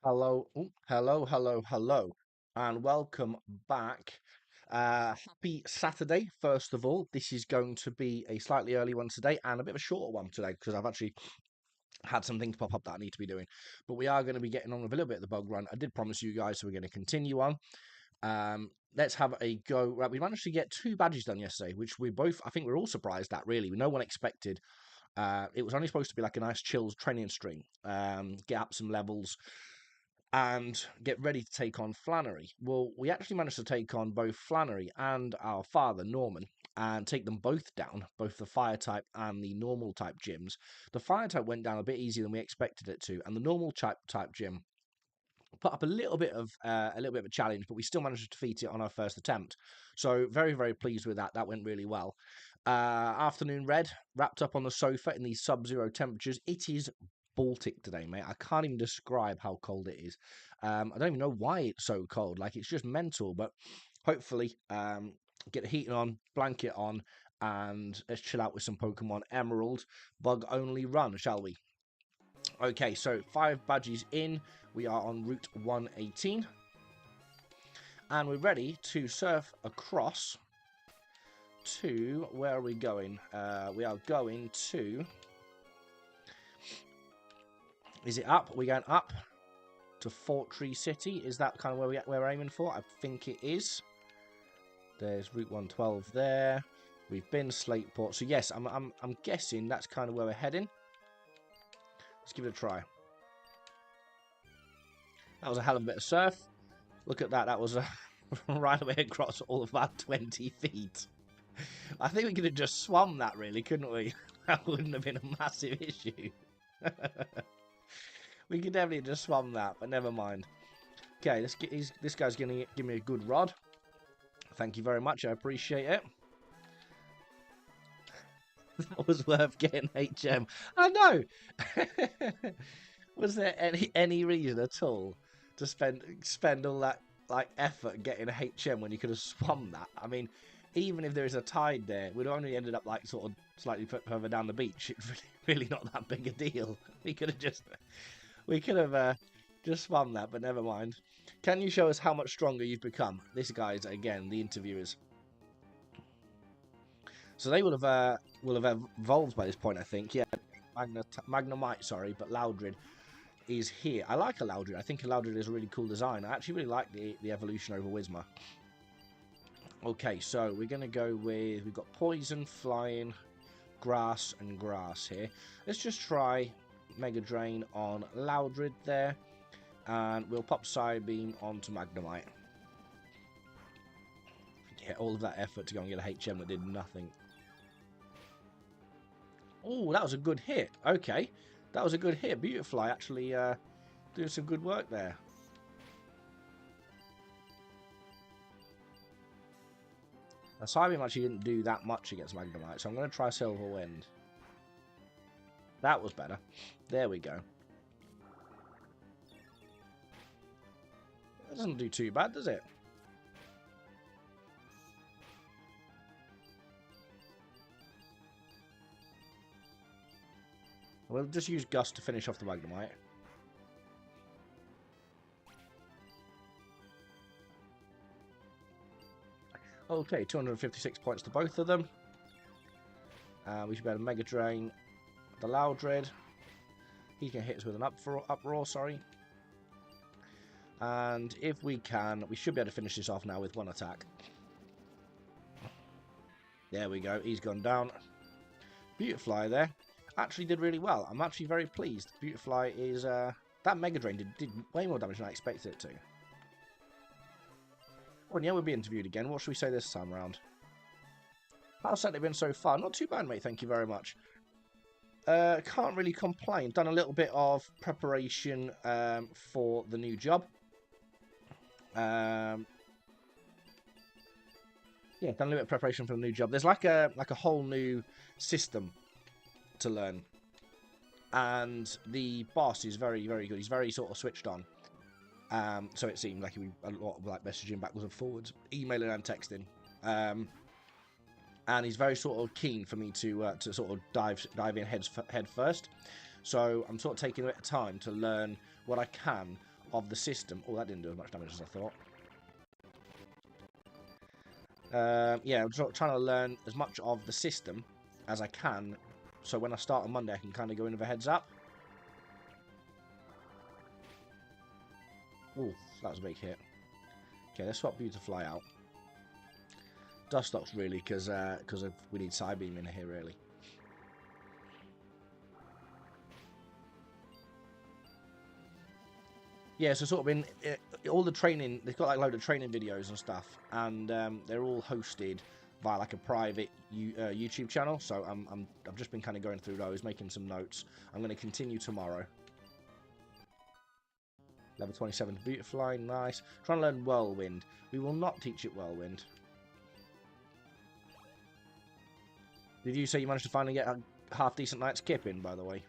Hello, hello, and welcome back. Happy Saturday, first of all. This is going to be a slightly early one today and a bit of a shorter one today because I've actually had some things pop up that I need to be doing. But we are going to be getting on with a little bit of the bug run. I did promise you guys, so we're going to continue on. Let's have a go. Right, we managed to get two badges done yesterday, which we both, I think, we're all surprised at. Really, no one expected. It was only supposed to be like a nice chills training stream. Get up some levels and get ready to take on Flannery. Well, we actually managed to take on both Flannery and our father, Norman, and take them both down, both the fire type and the normal type gyms. The fire type went down a bit easier than we expected it to, and the normal type gym put up a little bit of a challenge, but we still managed to defeat it on our first attempt. So very pleased with that. That went really well. Afternoon red wrapped up on the sofa in these sub-zero temperatures. It is Baltic today, mate. I can't even describe how cold it is. I don't even know why it's so cold. Like it's just mental. But hopefully, get the heating on, blanket on, and let's chill out with some Pokemon Emerald bug only run, shall we? Okay, so 5 badges in. We are on Route 118. And we're ready to surf across to... Where are we going? We are going to... Is it up? We're going up to Fort Tree City. Is that kind of where we're aiming for? I think it is. There's Route 112 there. We've been Slateport. So yes, I'm guessing that's kind of where we're heading. Let's give it a try. That was a hell of a bit of surf. Look at that. That was right away across all of about 20 feet. I think we could have just swum that, really, couldn't we? That wouldn't have been a massive issue. We could definitely just swum that, but never mind. Okay, this guy's going to give me a good rod. Thank you very much. I appreciate it. That was worth getting HM. I know. Was there any reason at all to spend all that like effort getting a HM when you could have swum that? I mean, even if there is a tide there, we'd only ended up like sort of slightly further down the beach. It's really not that big a deal. We could have just swum that, but never mind. Can you show us how much stronger you've become? This guy's again the interviewers. So they will have evolved by this point, I think. Yeah, Magnemite, sorry, but Loudred is here. I like a Loudred. I think a Loudred is a really cool design. I actually really like the evolution over Whismur. Okay, so we're going to go with... We've got Poison, Flying, Grass, and Grass here. Let's just try Mega Drain on Loudred there. And we'll pop Psybeam onto Magnemite. Yeah, all of that effort to go and get a HM that did nothing. Oh, that was a good hit. Okay, that was a good hit. Beautifly actually doing some good work there. Now, Psybeam actually didn't do that much against Magnemite, so I'm going to try Silver Wind. That was better. There we go. That doesn't do too bad, does it? We'll just use Gust to finish off the Magnemite. Okay, 256 points to both of them. We should be able to Mega Drain the Loudred. He can hit us with an Uproar, sorry. And if we can, we should be able to finish this off now with one attack. There we go, he's gone down. Beautifly there. Actually did really well. I'm actually very pleased. Beautifly is... that Mega Drain did way more damage than I expected it to. Oh, and yeah, we'll be interviewed again. What should we say this time around? How's Saturday been so far? Not too bad, mate. Thank you very much. Can't really complain. Done a little bit of preparation for the new job. Yeah, done a little bit of preparation for the new job. There's like a whole new system to learn, and the boss is very good. He's very sort of switched on. So it seemed like he a lot of like messaging backwards and forwards, emailing and texting. And he's very sort of keen for me to sort of dive in head first. So I'm sort of taking a bit of time to learn what I can of the system. Oh, that didn't do as much damage as I thought. Yeah, I'm trying to learn as much of the system as I can, so when I start on Monday, I can kind of go in with a heads up. Ooh, that was a big hit. Okay, let's swap Beautifly out. Dustox really, because we need Psybeam in here really. Yeah, so sort of in all the training, they've got like a load of training videos and stuff, and they're all hosted via like a private YouTube channel. So I've just been kind of going through those, making some notes. I'm going to continue tomorrow. Level 27 Beautifly, nice. Trying to learn Whirlwind. We will not teach it Whirlwind. Did you say you managed to finally get a half decent night's kip in, by the way?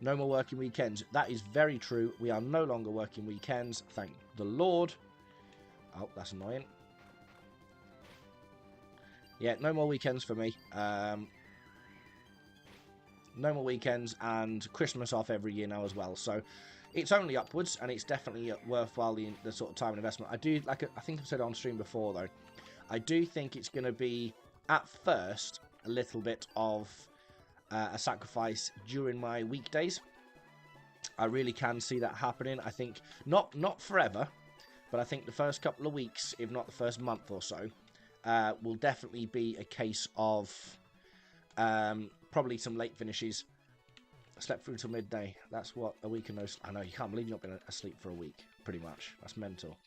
No more working weekends. That is very true. We are no longer working weekends. Thank the Lord. Oh, that's annoying. Yeah, no more weekends for me. No more weekends, and Christmas off every year now as well. So it's only upwards, and it's definitely worthwhile the sort of time and investment. I do, like I think I've said on stream before though, I do think it's going to be at first a little bit of a sacrifice during my weekdays. I really can see that happening. I think not forever, but I think the first couple of weeks, if not the first month or so, will definitely be a case of probably some late finishes. I slept through till midday. That's what a week and no. I know, you can't believe you've not been asleep for a week. Pretty much, that's mental.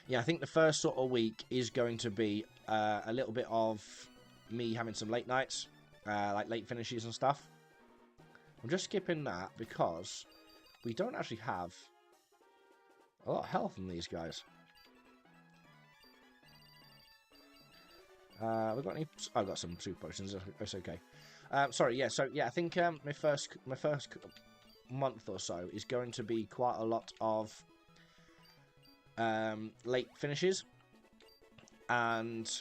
Yeah, I think the first sort of week is going to be a little bit of me having some late nights. Like late finishes and stuff. I'm just skipping that because we don't actually have a lot of health in these guys. We've got any? I've got some super potions. It's okay. Sorry, yeah. So yeah, I think my first month or so is going to be quite a lot of late finishes and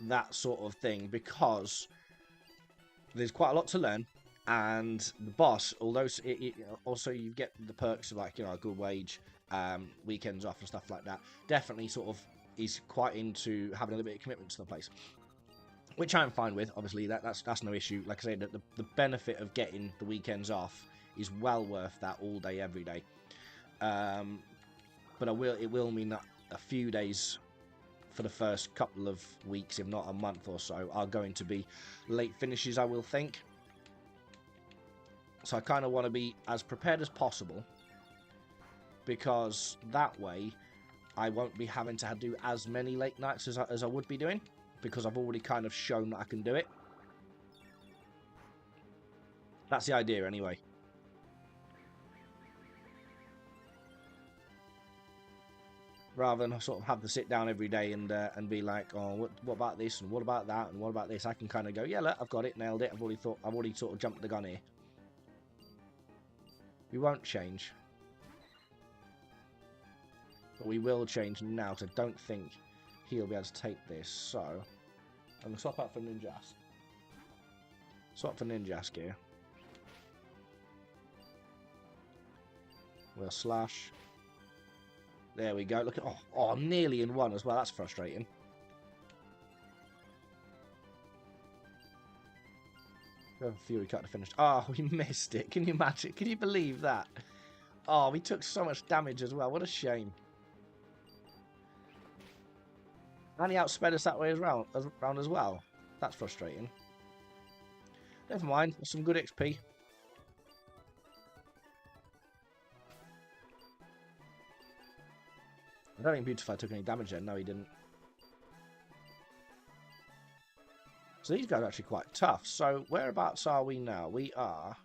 that sort of thing, because there's quite a lot to learn, and the boss, although also you get the perks of, like, you know, a good wage, weekends off and stuff like that, definitely sort of is quite into having a little bit of commitment to the place, which I'm fine with. Obviously that's no issue. Like I say, the benefit of getting the weekends off is well worth that all day every day. But it will mean that a few days for the first couple of weeks, if not a month or so, are going to be late finishes, I will think. So I kind of want to be as prepared as possible, because that way I won't be having to do as many late nights as I would be doing, because I've already kind of shown that I can do it. That's the idea anyway. Rather than sort of have to sit down every day and be like, oh, what about this and what about that and what about this? I can kind of go, yeah, look, I've got it, nailed it. I've already sort of jumped the gun here. We won't change, but we will change now, because I don't think he'll be able to take this. So I'm gonna swap out for Ninjask. Swap for Ninjask here. We'll slash. There we go. Look at oh, nearly in one as well. That's frustrating. Fury cut to finish. Oh, we missed it. Can you imagine? Can you believe that? Oh, we took so much damage as well. What a shame. And he outsped us that way around as well. That's frustrating. Never mind. That's some good XP. I don't think Beautify took any damage then. No, he didn't. So these guys are actually quite tough. So whereabouts are we now? We are...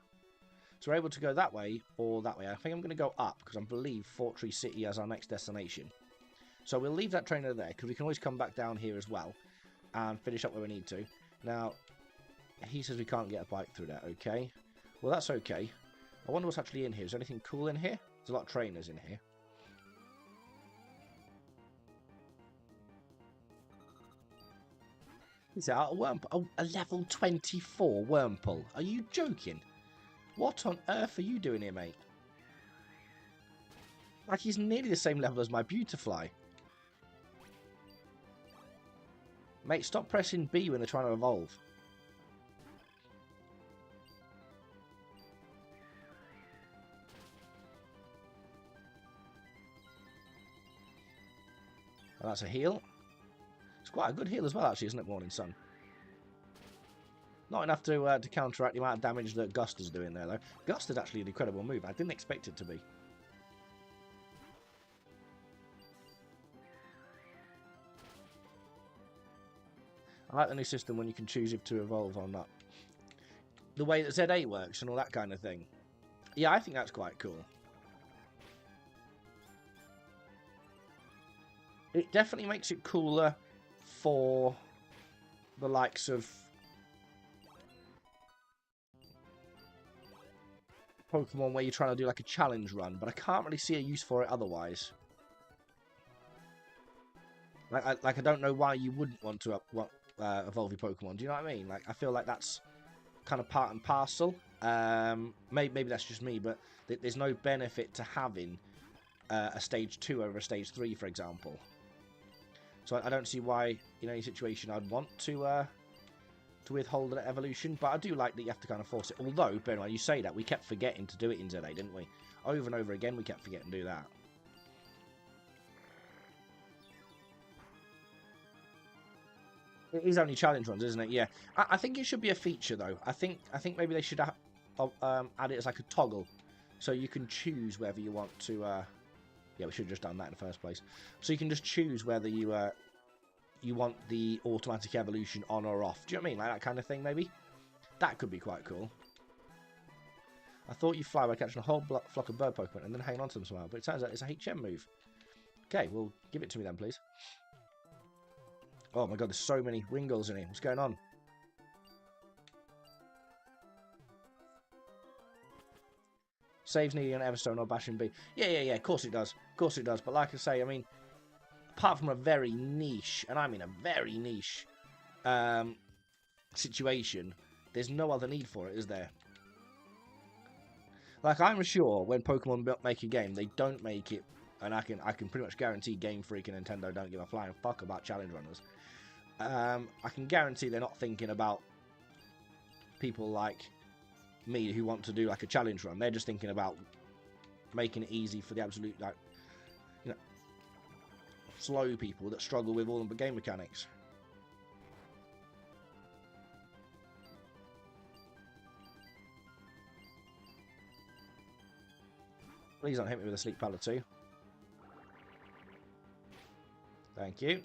So we're able to go that way or that way. I think I'm going to go up, because I believe Fort Tree City as our next destination. So we'll leave that trainer there, because we can always come back down here as well and finish up where we need to. Now, he says we can't get a bike through there. Okay. Well, that's okay. I wonder what's actually in here. Is there anything cool in here? There's a lot of trainers in here. Is that a Wurmple? Oh, a level 24 Wurmple. Are you joking? What on earth are you doing here, mate? Like, he's nearly the same level as my Beautifly. Mate, stop pressing B when they're trying to evolve. And that's a heal. It's quite a good heal as well, actually, isn't it, Morning Sun? Not enough to counteract the amount of damage that Gust is doing there, though. Gust is actually an incredible move. I didn't expect it to be. I like the new system when you can choose if to evolve or not. The way that ZA works and all that kind of thing. Yeah, I think that's quite cool. It definitely makes it cooler for the likes of Pokemon where you're trying to do like a challenge run, but I can't really see a use for it otherwise. Like I don't know why you wouldn't want to evolve your Pokemon. Do you know what I mean? Like, I feel like that's kind of part and parcel. Maybe that's just me, but there's no benefit to having a stage 2 over a stage 3, for example. So I don't see why, in any situation, I'd want to withhold an evolution. But I do like that you have to kind of force it. Although, bear in mind, you say that, we kept forgetting to do it in ZA, didn't we? Over and over again, we kept forgetting to do that. It is only challenge runs, isn't it? Yeah. I think it should be a feature, though. I think maybe they should add it as like a toggle. So you can choose whether you want to... yeah, we should have just done that in the first place. So you can just choose whether you you want the automatic evolution on or off. Do you know what I mean? Like that kind of thing, maybe? That could be quite cool. I thought you fly by catching a whole flock of bird Pokemon and then hanging on to them somehow. But it turns out it's a HM move. Okay, well, give it to me then, please. Oh my god, there's so many Ringles in here. What's going on? Saves needing an Everstone or Bashing B. Yeah, of course it does. Of course it does. But like I say, I mean, apart from a very niche, and I mean a very niche situation, there's no other need for it, is there? Like, I'm sure when Pokemon make a game, they don't make it, and I can pretty much guarantee Game Freak and Nintendo don't give a flying fuck about challenge runners. I can guarantee they're not thinking about people like me who want to do like a challenge run. They're just thinking about making it easy for the absolute, like, you know, slow people that struggle with all the game mechanics. Please don't hit me with a Sleep Powder too. Thank you.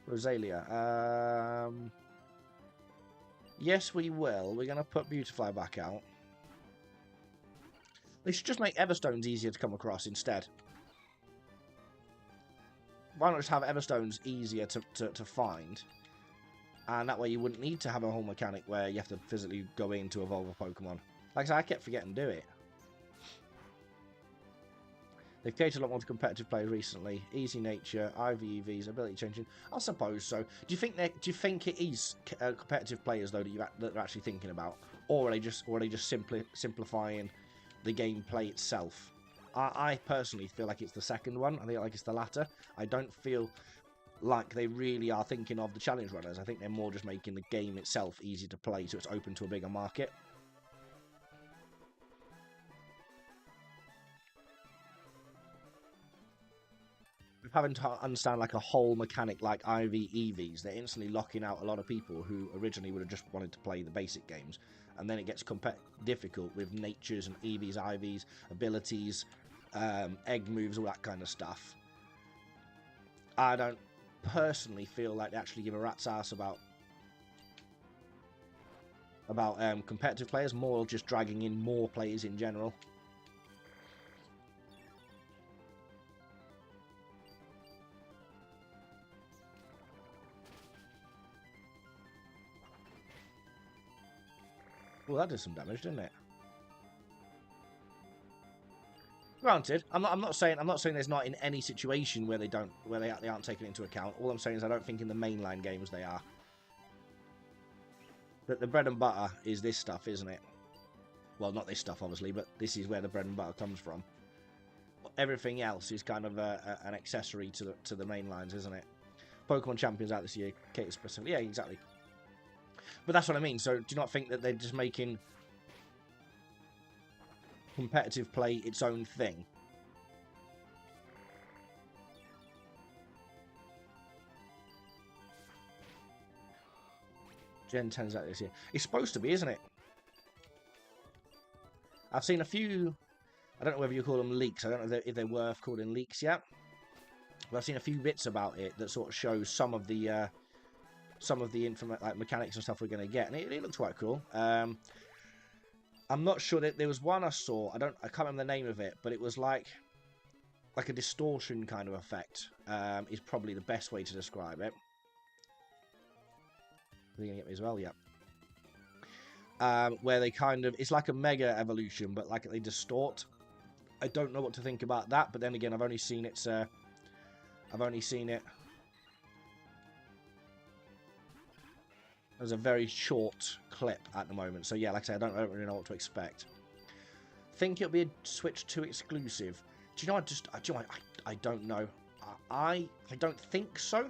Rosalia. Yes, we will. We're going to put Beautifly back out. They should just make Everstones easier to come across instead. Why not just have Everstones easier to find? And that way you wouldn't need to have a whole mechanic where you have to physically go in to evolve a Pokemon. Like I said, I kept forgetting to do it. They've catered a lot more to competitive players recently. Easy nature, IVEVs, ability changing. I suppose so. Do you think it is competitive players though that they're actually thinking about, or are they just simplifying the gameplay itself? I personally feel like it's the second one. I think like it's the latter. I don't feel like they really are thinking of the challenge runners. I think they're more just making the game itself easy to play, so it's open to a bigger market. Having to understand like a whole mechanic like IVEVs, they're instantly locking out a lot of people who originally would have just wanted to play the basic games, and then it gets difficult with natures and EVs, IVs, abilities, egg moves, all that kind of stuff. I don't personally feel like they actually give a rat's ass about competitive players, more just dragging in more players in general. Well, that did some damage, didn't it? Granted, I'm not saying there's not in any situation where they aren't taken into account. All I'm saying is I don't think in the mainline games they are. That the bread and butter is this stuff, isn't it? Well, not this stuff, obviously, but this is where the bread and butter comes from. Everything else is kind of an accessory to the main lines, isn't it? Pokemon Champions out this year, catered specifically. Yeah, exactly. But that's what I mean. So do you not think that they're just making competitive play its own thing? Gen 10's out this year. It's supposed to be, isn't it? I've seen a few. I don't know whether you call them leaks. I don't know if they're worth calling leaks yet. But I've seen a few bits about it that sort of shows some of the like mechanics and stuff we're going to get, and it looks quite cool. I'm not sure that there was one I saw. I can't remember the name of it, but it was like a distortion kind of effect. Is probably the best way to describe it. Are you gonna get me as well? Yeah. Where they kind of, it's like a mega evolution, but like they distort. I don't know what to think about that, but then again, I've only seen it. There's a very short clip at the moment, so yeah, like I say, I don't really know what to expect. Think it'll be a Switch 2 exclusive. Do you know? I don't know. I don't think so.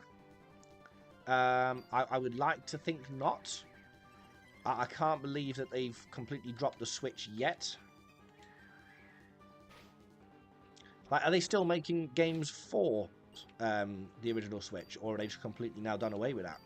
I would like to think not. I can't believe that they've completely dropped the Switch yet. Like, are they still making games for the original Switch, or are they just completely now done away with that?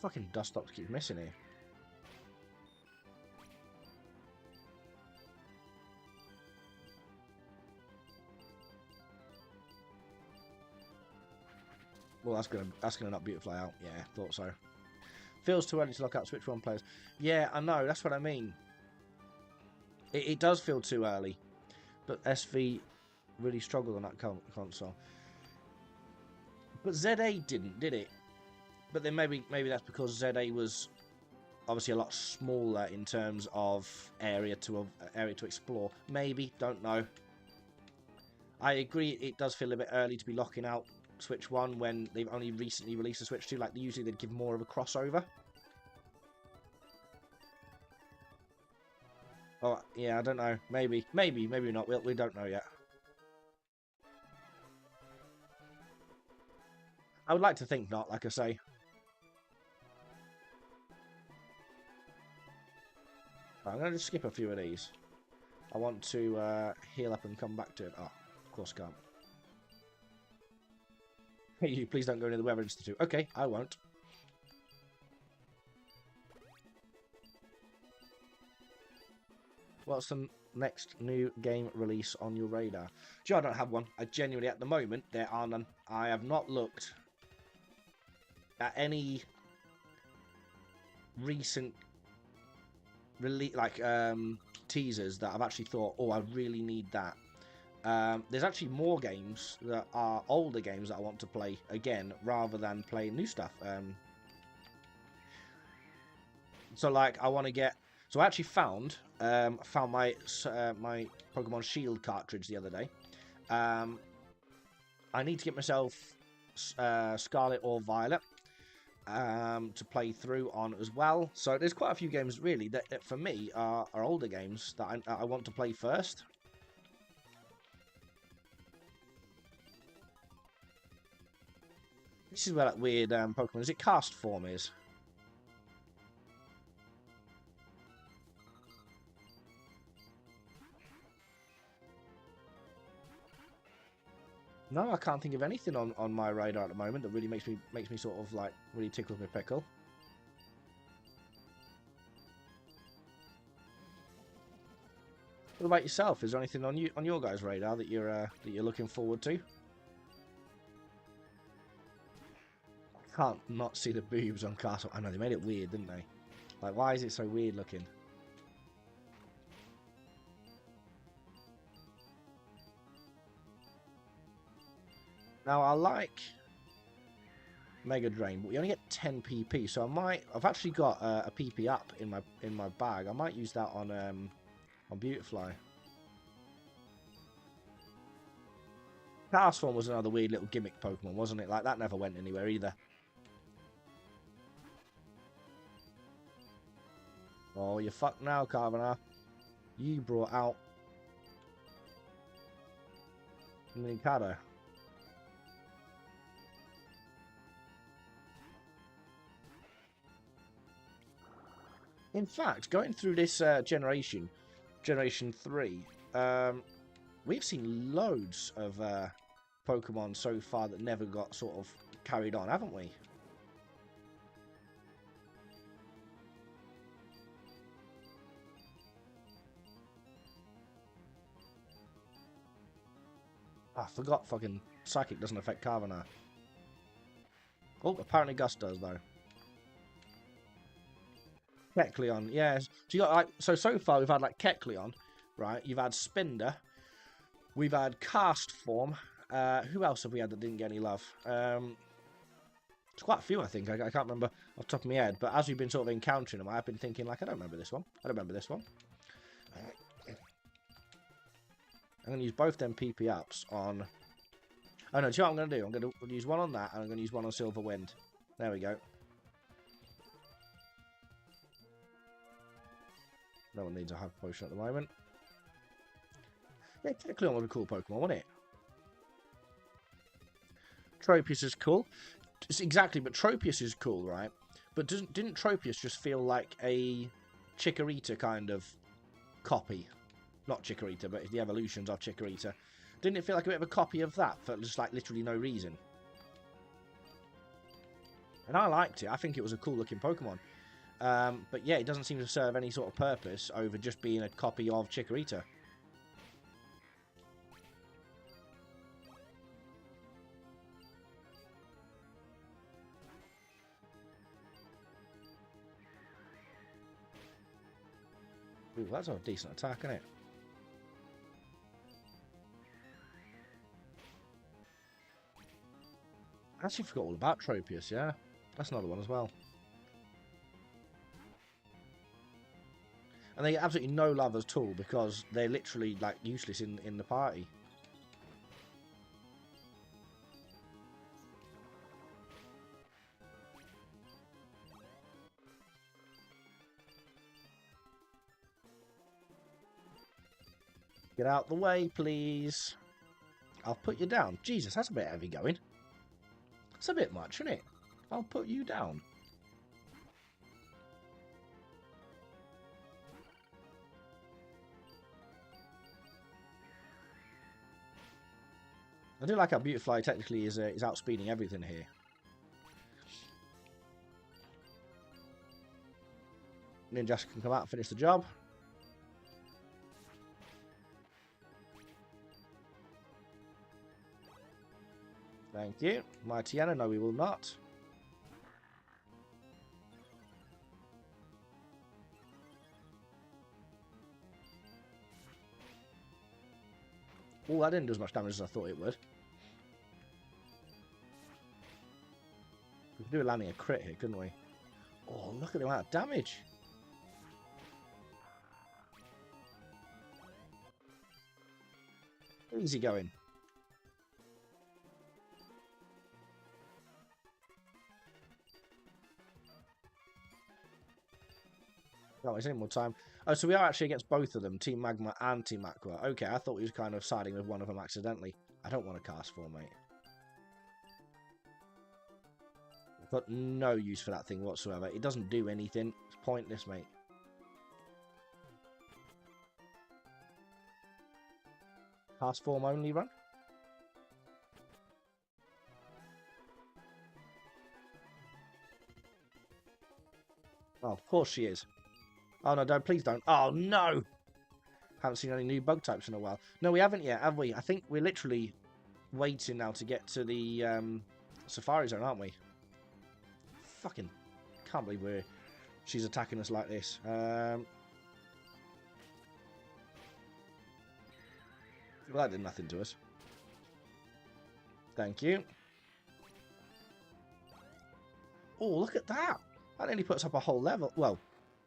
Fucking dust stops keep missing here. Well, that's gonna not beautify out. Yeah, thought so. Feels too early to lock out Switch 1 players. Yeah, I know. That's what I mean. It does feel too early, but SV really struggled on that console. But ZA didn't, did it? But then maybe that's because ZA was obviously a lot smaller in terms of area to explore. Maybe, don't know. I agree, it does feel a bit early to be locking out Switch 1 when they've only recently released the Switch 2. Like, usually they'd give more of a crossover. Oh, yeah, I don't know. Maybe not. We don't know yet. I would like to think not, like I say. I'm going to just skip a few of these. I want to heal up and come back to it. Oh, of course can't. Hey, you please don't go into the Weather Institute. Okay, I won't. What's the next new game release on your radar? Do you know, I don't have one. I genuinely, at the moment, there are none. I have not looked at any recent teasers that I've actually thought, oh, I really need that. There's actually more games that are older games that I want to play again rather than play new stuff. So like I want to get. So I actually found my my Pokemon Shield cartridge the other day. I need to get myself Scarlet or Violet to play through on as well. So there's quite a few games really that for me are older games that I want to play first. This is where that weird Pokemon, is it Cast Form is? No, I can't think of anything on my radar at the moment that really makes me sort of like really tickles my pickle. What about yourself? Is there anything on your guys' radar that you're looking forward to? I Can't not see the boobs on Castle. I know, they made it weird, didn't they? Like, why is it so weird looking? Now, I like Mega Drain, but we only get 10 PP, so I've actually got a PP up in my bag. I might use that on Beautifly. Castform was another weird little gimmick Pokemon, wasn't it? Like, that never went anywhere either. Oh, you're fucked now, Carvenar. You brought out Nincada. In fact, going through this Generation 3, we've seen loads of Pokemon so far that never got sort of carried on, haven't we? I forgot fucking Psychic doesn't affect Carvenar. Oh, apparently Gus does, though. Kecleon, yes. So you got like so far we've had like Kecleon, right? You've had Spinda, we've had Castform. Who else have we had that didn't get any love? There's quite a few, I think. I can't remember off the top of my head. But as we've been sort of encountering them, I've been thinking like, I don't remember this one. I don't remember this one. I'm going to use both them PP ups on... Oh no, do you know what I'm going to do? I'm going to use one on that, and I'm going to use one on Silver Wind. There we go. No one needs a Hyper Potion at the moment. Yeah, Kecleon was a cool Pokemon, wasn't it? Tropius is cool. It's exactly, but Tropius is cool, right? But didn't Tropius just feel like a Chikorita kind of copy? Not Chikorita, but the evolutions of Chikorita. Didn't it feel like a bit of a copy of that for just like literally no reason? And I liked it. I think it was a cool looking Pokemon. But yeah, it doesn't seem to serve any sort of purpose over just being a copy of Chikorita. Ooh, that's a decent attack, isn't it? I actually forgot all about Tropius, yeah. That's another one as well. And they get absolutely no love at all because they're literally like useless in the party. Get out the way, please. I'll put you down. Jesus, that's a bit heavy going. That's a bit much, isn't it? I'll put you down. I do like how Beautifly technically is outspeeding everything here. Ninjask can come out and finish the job. Thank you. Mightyena, no we will not. Oh, that didn't do as much damage as I thought it would. We could do a landing a crit here, couldn't we? Oh, look at the amount of damage. Easy going. Not wasting any more time. Oh, so we are actually against both of them, Team Magma and Team Aqua. Okay, I thought we was kind of siding with one of them accidentally. I don't want to Castform, mate. I've got no use for that thing whatsoever. It doesn't do anything. It's pointless, mate. Castform only run? Oh, of course she is. Oh, no, don't. Please don't. Oh, no! Haven't seen any new bug types in a while. No, we haven't yet, have we? I think we're literally waiting now to get to the Safari Zone, aren't we? fucking can't believe she's attacking us like this. Well, that did nothing to us. Thank you. Oh, look at that. That nearly puts up a whole level. Well,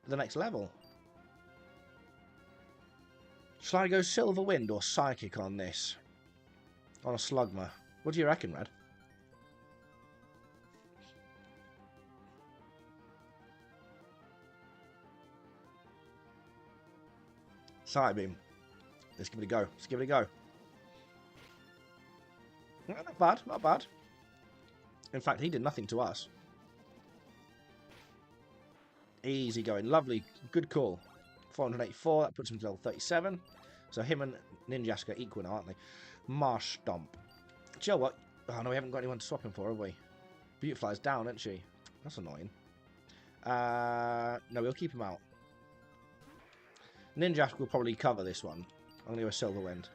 the next level. Shall I go Silver Wind or Psychic on this? On a Slugma. What do you reckon, Red? Psybeam. Let's give it a go. Let's give it a go. Not bad, not bad. In fact, he did nothing to us. Easy going. Lovely. Good call. 484. That puts him to level 37. So him and Ninjask are equal now, aren't they? Marsh Stomp. Do you know what? Oh, no, we haven't got anyone to swap him for, have we? Beautifly's down, isn't she? That's annoying. No, we'll keep him out. Ninjask will probably cover this one. I'm going to go a Silver Wind.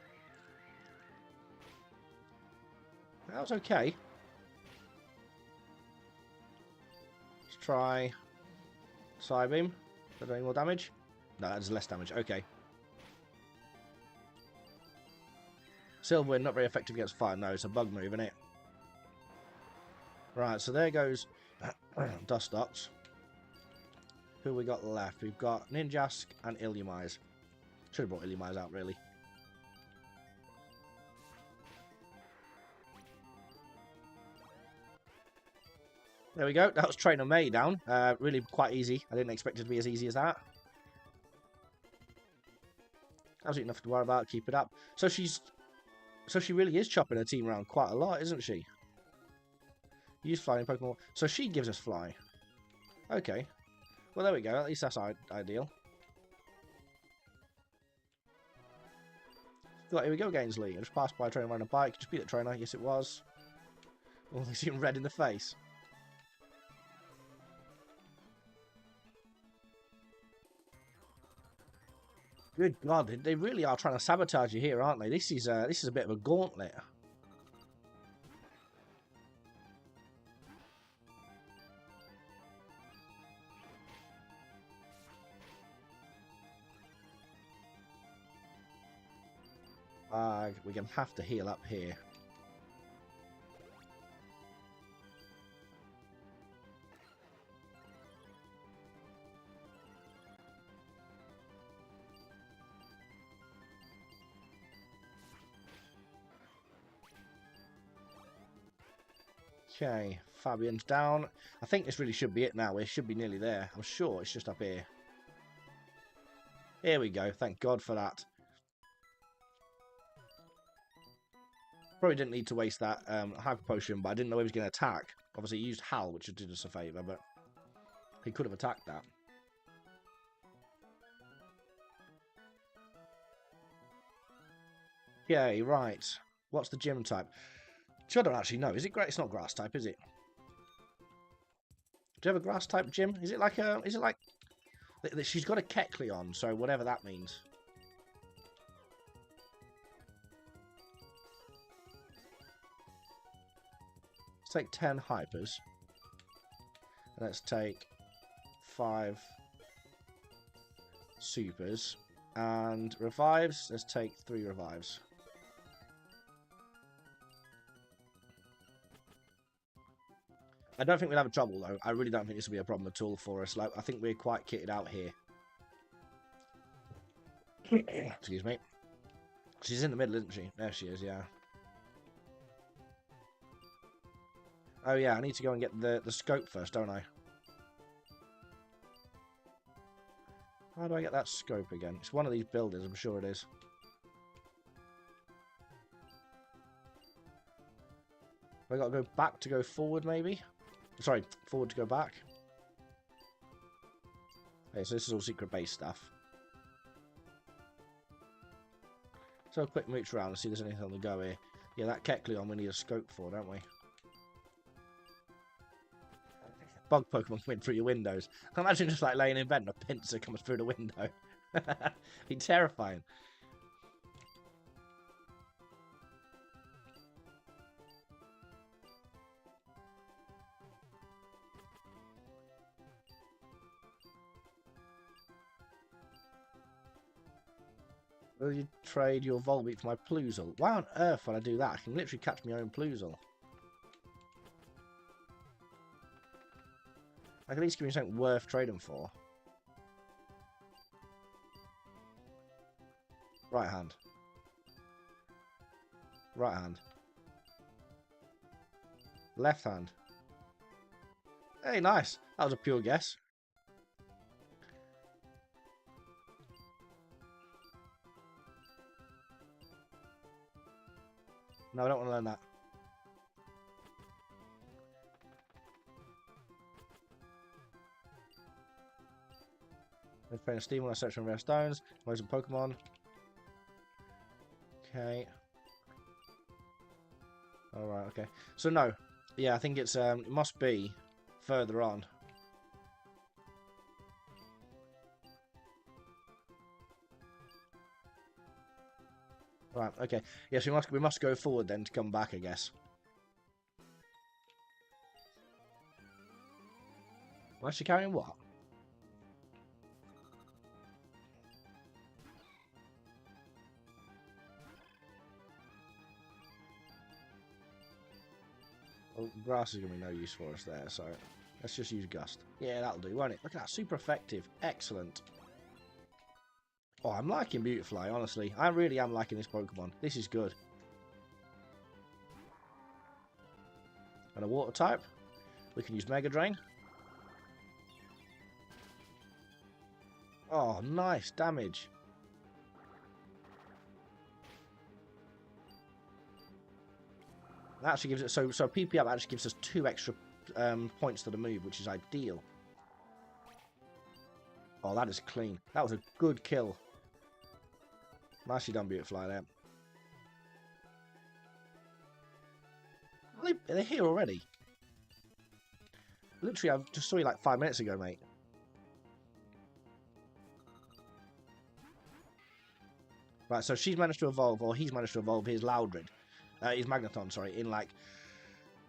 That was okay. Let's try Psybeam. Does that do any more damage? No, that does less damage. Okay. Silver Wind, not very effective against fire. No, it's a bug move, isn't it? Right, so there goes Dustox. Who we got left? We've got Ninjask and Illumise. Should have brought Illumise out, really. There we go. That was Trainer May down. Really quite easy. I didn't expect it to be as easy as that. Absolutely nothing to worry about. Keep it up. So she really is chopping her team around quite a lot, isn't she? Use flying Pokemon. So she gives us fly. Okay. Well, there we go. At least that's ideal. Right, here we go, Gainsley. I just passed by a trainer riding a bike. Just beat the trainer. Yes, it was. Oh, they seem red in the face. Good God, they really are trying to sabotage you here, aren't they? This is a bit of a gauntlet. We're going to have to heal up here. Okay, Fabian's down. I think this really should be it now. We should be nearly there. I'm sure it's just up here. Here we go. Thank God for that. Probably didn't need to waste that Hyper Potion, but I didn't know he was going to attack. Obviously, he used Howl, which did us a favour, but he could have attacked that. Okay, right. What's the gym type? I don't actually know. Is it great? It's not grass type, is it? Do you have a grass type gym? Is it like a? Is it like? She's got a Kecleon, so whatever that means. Let's take 10 hypers. And let's take 5 supers. And revives, let's take 3 revives. I don't think we'll have trouble though. I really don't think this will be a problem at all for us. Like, I think we're quite kitted out here. Excuse me. She's in the middle, isn't she? There she is, yeah. Oh yeah, I need to go and get the scope first, don't I? How do I get that scope again? It's one of these buildings, I'm sure it is. Have I got to go back to go forward, maybe? Sorry, forward to go back. Okay, so this is all secret base stuff. So a quick mooch around and see if there's anything on the go here. Yeah, that Kecleon we need a scope for, don't we? Bug Pokemon coming through your windows. I imagine just like laying in bed and a pincer comes through the window. Be terrifying. Will you trade your Volbeat for my Ploozle? Why on earth would I do that? I can literally catch my own Ploozle. I can at least give me something worth trading for. Right hand. Right hand. Left hand. Hey, nice. That was a pure guess. No, I don't want to learn that. Let's play a Steam when I search for rare stones. Most of Pokemon. Okay. Alright, okay. So no. Yeah, I think it's it must be further on. Right, okay. Yes, we must go forward then to come back, I guess. Why is she carrying what? Well, grass is going to be no use for us there, so let's just use Gust. Yeah, that'll do, won't it? Look at that, super effective. Excellent. Oh, I'm liking Beautifly, honestly. I really am liking this Pokemon. This is good. And a water type. We can use Mega Drain. Oh, nice damage. That actually gives it so PP up actually gives us 2 extra points to the move, which is ideal. Oh, that is clean. That was a good kill. Nicely done, Beautifly there. They're here already. Literally, I just saw you like 5 minutes ago, mate. Right, so she's managed to evolve, or he's managed to evolve his Loudred. His Magneton, sorry, in like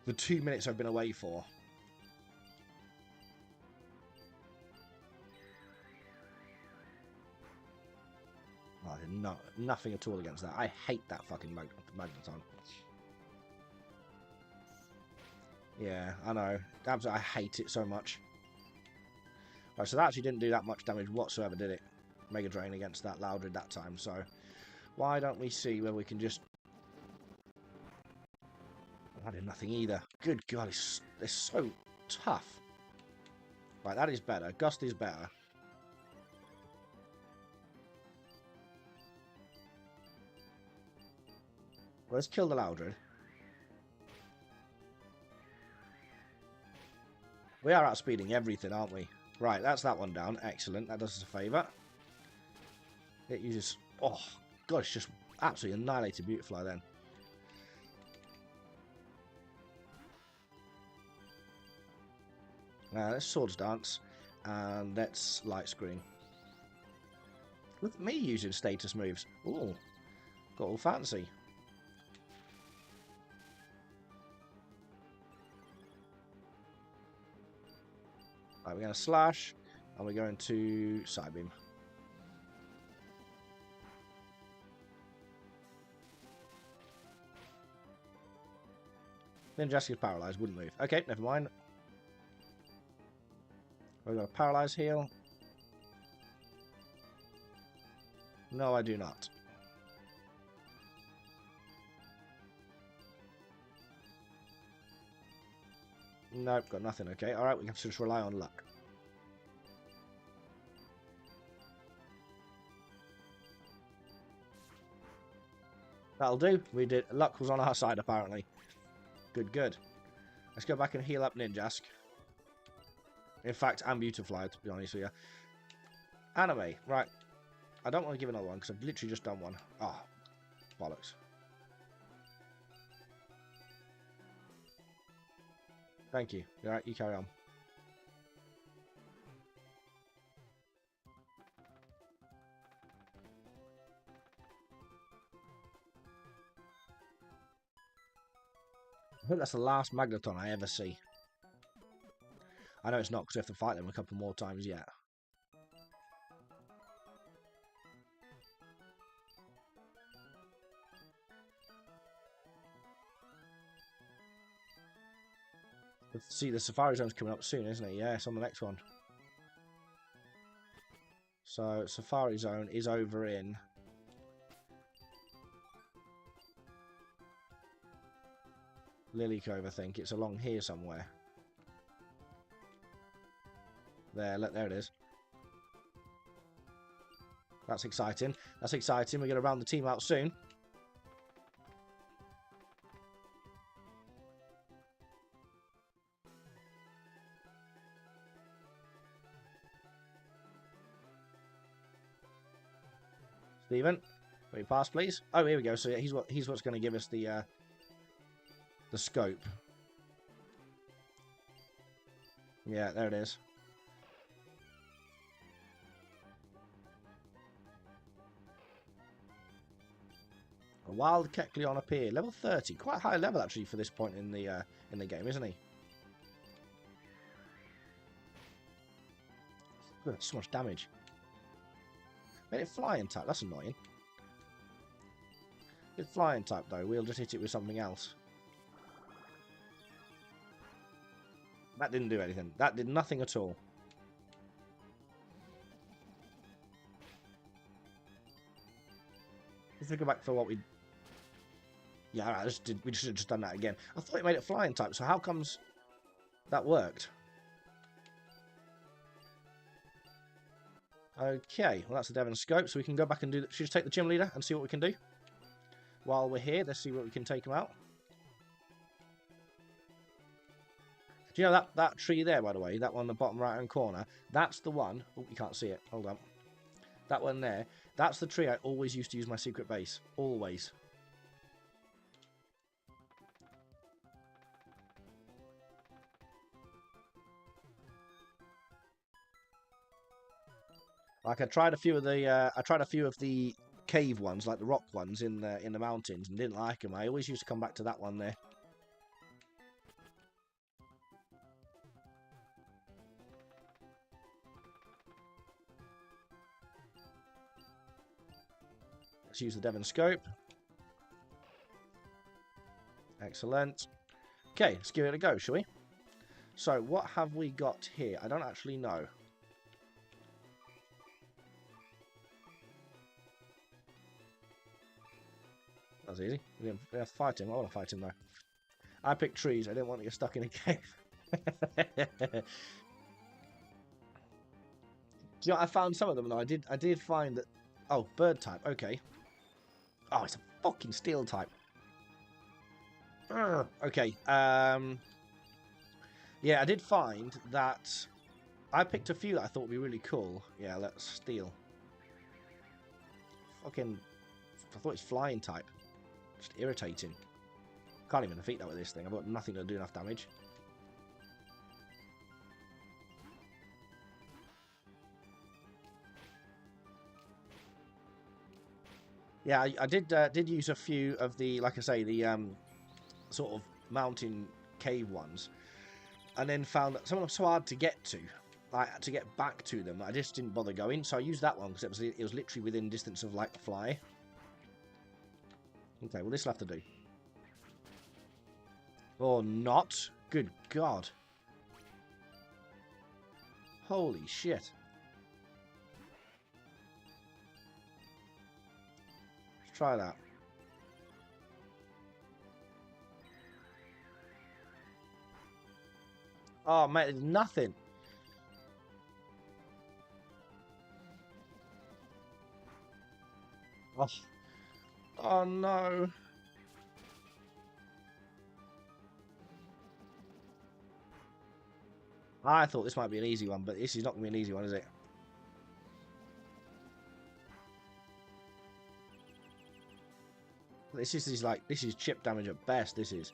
the 2 minutes I've been away for. Oh, nothing at all against that. I hate that fucking Magneton. Yeah, I know. Absolutely, I hate it so much. Right, so that actually didn't do that much damage whatsoever, did it? Mega Drain against that Loudred that time, so why don't we see where we can just... I did nothing either. Good God, it's so tough. Right, that is better. Gust is better. Let's kill the Loudred. We are outspeeding everything, aren't we? Right, that's that one down. Excellent. That does us a favour. It uses... Oh, God, it's just absolutely annihilated Beautifly then. Let's Swords Dance. And let's Light Screen. Look at me using status moves. Ooh, got all fancy. Right, we're going to Slash, and we're going to Psybeam. Then Jessica's paralysed, wouldn't move. Okay, never mind. We've got a Paralyze heal. No, I do not. Nope, got nothing. Okay, alright, we can just rely on luck. That'll do. We did. Luck was on our side, apparently. Good, good. Let's go back and heal up Ninjask. In fact, and Beautifly, to be honest with you. Anime, right. I don't want to give another one, because I've literally just done one. Ah, oh, bollocks. Thank you. Alright, you carry on. I think that's the last Magneton I ever see. I know it's not, because we have to fight them a couple more times yet. Let's see, the Safari Zone's coming up soon, isn't it? Yeah, it's on the next one. So, Safari Zone is over in... Lily Cove, I think. It's along here somewhere. There, there it is. That's exciting. That's exciting. We're going to round the team out soon. Stephen, will you pass, please? Oh, here we go. So he's what's going to give us the scope. Yeah, there it is. A wild Kecleon appeared. Level 30. Quite high level, actually, for this point in the game, isn't he? Ugh, so much damage. Made it flying type. That's annoying. It's flying type, though. We'll just hit it with something else. That didn't do anything. That did nothing at all. Let's go back for what we... Yeah, we should have just done that again. I thought it made it flying type, so how comes that worked? Okay, well that's the Devon scope, so we can go back and do... Should we just take the gym leader and see what we can do? While we're here, let's see what we can take him out. Do you know that tree there, by the way? That one in the bottom right-hand corner? That's the one... Oh, you can't see it. Hold on. That one there. That's the tree I always used to use my secret base. Always. Like I tried a few of the cave ones, like the rock ones in the mountains, and didn't like them. I always used to come back to that one there. Let's use the Devon scope. Excellent. Okay, let's give it a go, shall we? So, what have we got here? I don't actually know. That was easy. We didn't have to fight him. I want to fight him, though. I picked trees. I didn't want to get stuck in a cave. Do you know, I found some of them, though. I did find that... Oh, bird type. Okay. Oh, it's a fucking steel type. Okay. Yeah, I did find that I picked a few that I thought would be really cool. Yeah, let's steel. Fucking... I thought it's flying type. Just irritating. Can't even defeat that with this thing. I've got nothing to do enough damage. Yeah, I did use a few of the, like I say, the sort of mountain cave ones, and then found that some of them were so hard to get to, like to get back to them. I just didn't bother going, so I used that one because it was literally within distance of like fly. Okay, well this will have to do. Or not. Good God. Holy shit. Let's try that. Oh, mate, it's nothing. Oh. Oh, no. I thought this might be an easy one, but this is not going to be an easy one, is it? This is chip damage at best, this is.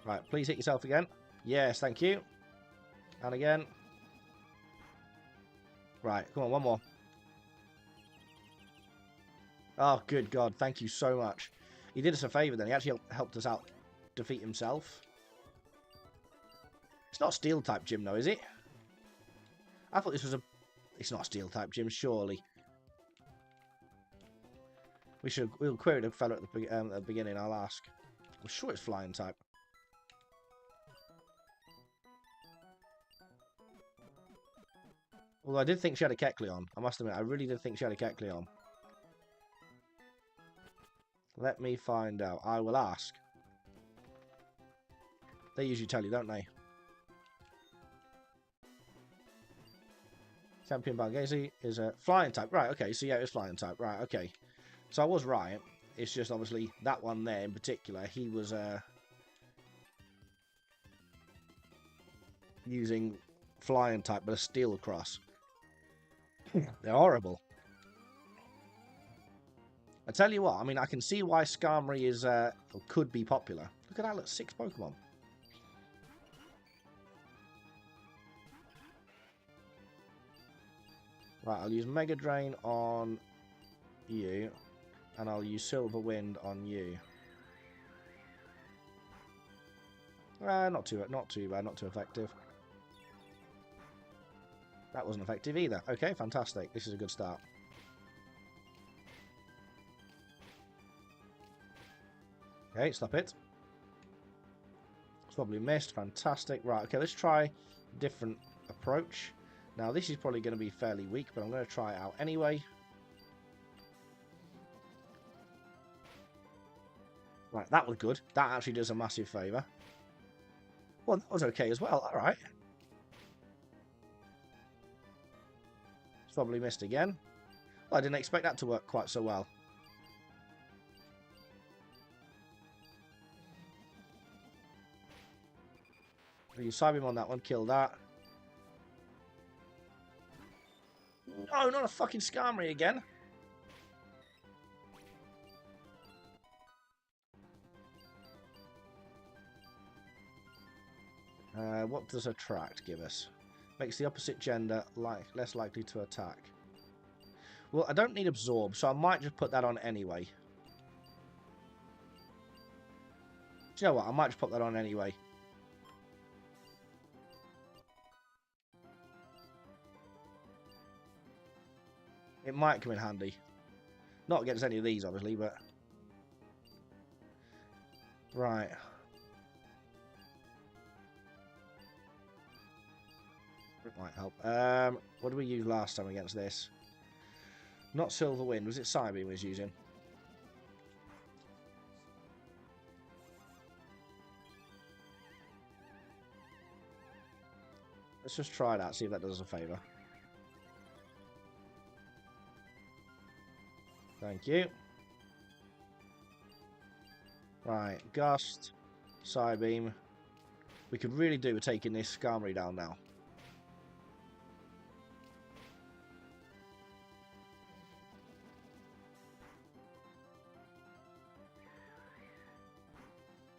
Right, please hit yourself again. Yes, thank you. And again. Right, come on, one more. Oh, good God, thank you so much. He did us a favour then. He actually helped us out defeat himself. It's not steel type gym though, is it? I thought this was a... It's not a steel type gym, surely. We'll query the fellow at the beginning. I'll ask. I'm sure it's flying type. Although I did think she had a Kecleon. I must admit, I really did think she had a Kecleon. Let me find out. I will ask. They usually tell you, don't they? Champion Balgazi is a flying type. Right, okay. So yeah, it's flying type. Right, okay. So I was right. It's just obviously that one there in particular, he was using flying type, but a steel cross. They're horrible. I tell you what, I mean, I can see why Skarmory is could be popular. Look at that, look, 6 Pokemon. Right, I'll use Mega Drain on you, and I'll use Silver Wind on you. Not too bad, not too effective. That wasn't effective either. Okay, fantastic. This is a good start. Okay, stop it. It's probably missed. Fantastic. Right, okay, let's try a different approach. Now, this is probably going to be fairly weak, but I'm going to try it out anyway. Right, that was good. That actually does a massive favour. Well, that was okay as well. All right. It's probably missed again. Well, I didn't expect that to work quite so well. You Psybeam on that one, kill that. No, not a fucking Skarmory again. What does Attract give us? Makes the opposite gender less likely to attack. Well, I don't need Absorb, so I might just put that on anyway. Do you know what? I might just put that on anyway. It might come in handy. Not against any of these, obviously, but... Right. It might help. What did we use last time against this? Not Silver Wind. Was it Psybeam we was using? Let's just try that, see if that does us a favour. Thank you. Right, Gust, Psybeam. We could really do with taking this Skarmory down now.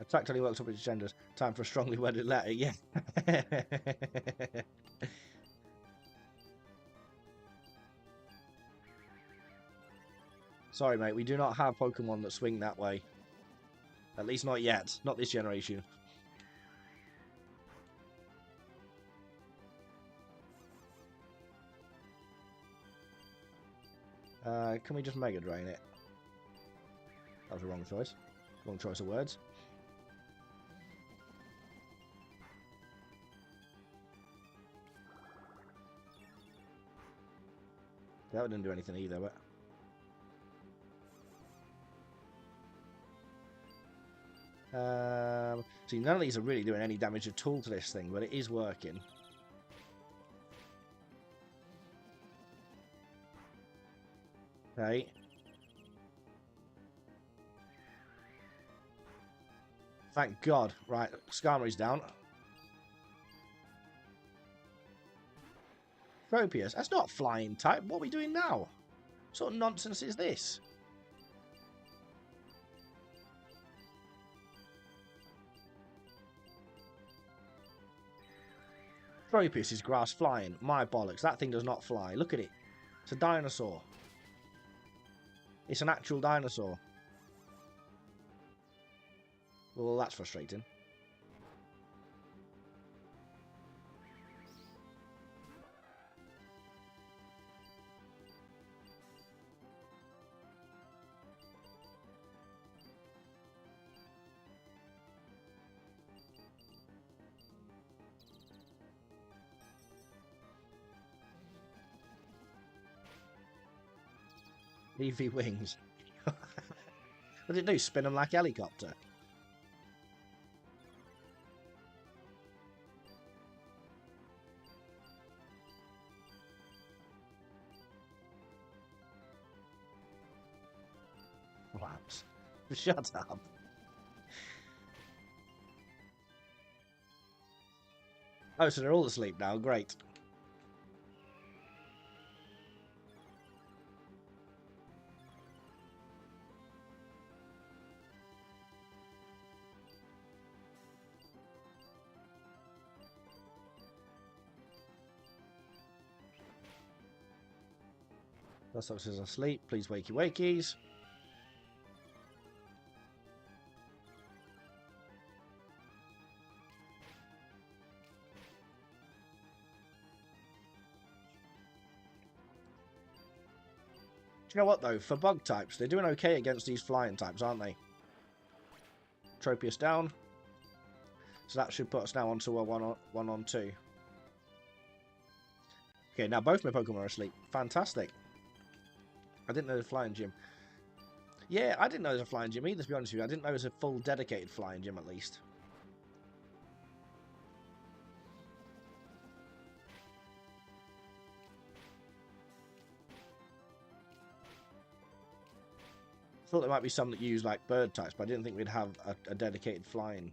Attack only works up its genders. Time for a strongly worded letter, yeah. Sorry, mate, we do not have Pokemon that swing that way. At least not yet. Not this generation. Can we just Mega Drain it? That was a wrong choice. Wrong choice of words. That didn't do anything either, but... See, none of these are really doing any damage at all to this thing, but it is working. Okay. Thank God. Right, Skarmory's down. Tropius. That's not flying type. What are we doing now? What sort of nonsense is this? Tropius is grass flying. My bollocks. That thing does not fly. Look at it. It's a dinosaur. It's an actual dinosaur. Well, that's frustrating. EV wings. What did it do? Spin them like a helicopter? What? Shut up. Oh, so they're all asleep now. Great. Dust officers asleep. Please wakey wakeys. Do you know what, though? For bug types, they're doing okay against these flying types, aren't they? Tropius down. So that should put us now onto a 1-on-2. Okay, now both my Pokemon are asleep. Fantastic. I didn't know there was a flying gym. Yeah, I didn't know there was a flying gym either, to be honest with you. I didn't know there was a full dedicated flying gym, at least. I thought there might be some that use like bird types, but I didn't think we'd have a dedicated flying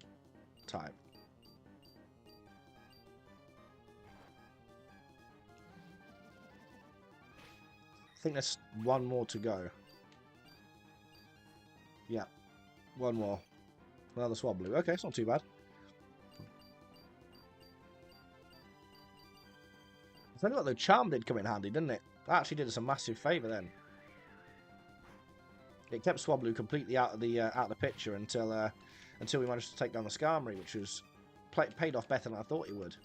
type. I think there's one more to go. Yeah, one more. Another Swablu. Okay, it's not too bad. I tell you what, though, Charm did come in handy, didn't it? That actually did us a massive favour then. It kept Swablu completely out of the picture until we managed to take down the Skarmory, which was paid off better than I thought it would.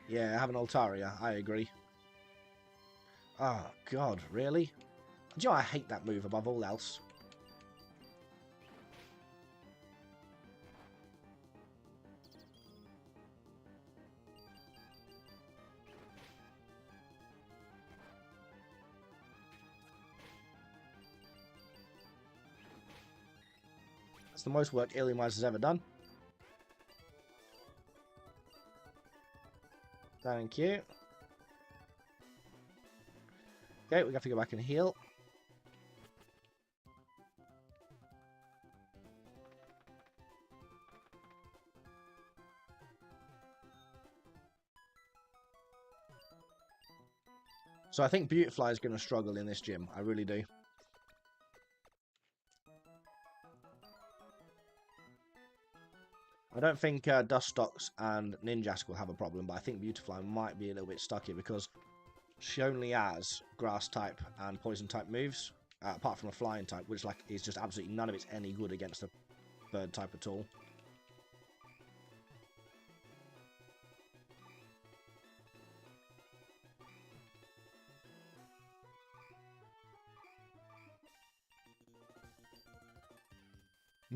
Yeah, I have an Altaria, I agree. Oh, God, really? Do you know, I hate that move above all else. That's the most work Illumise has ever done. Thank you. Okay, we have to go back and heal. So I think Beautifly is going to struggle in this gym. I really do. I don't think Dustox and Ninjask will have a problem, but I think Beautifly might be a little bit stuck here because she only has grass type and poison type moves, apart from a flying type, which like is just absolutely none of it's any good against a bird type at all.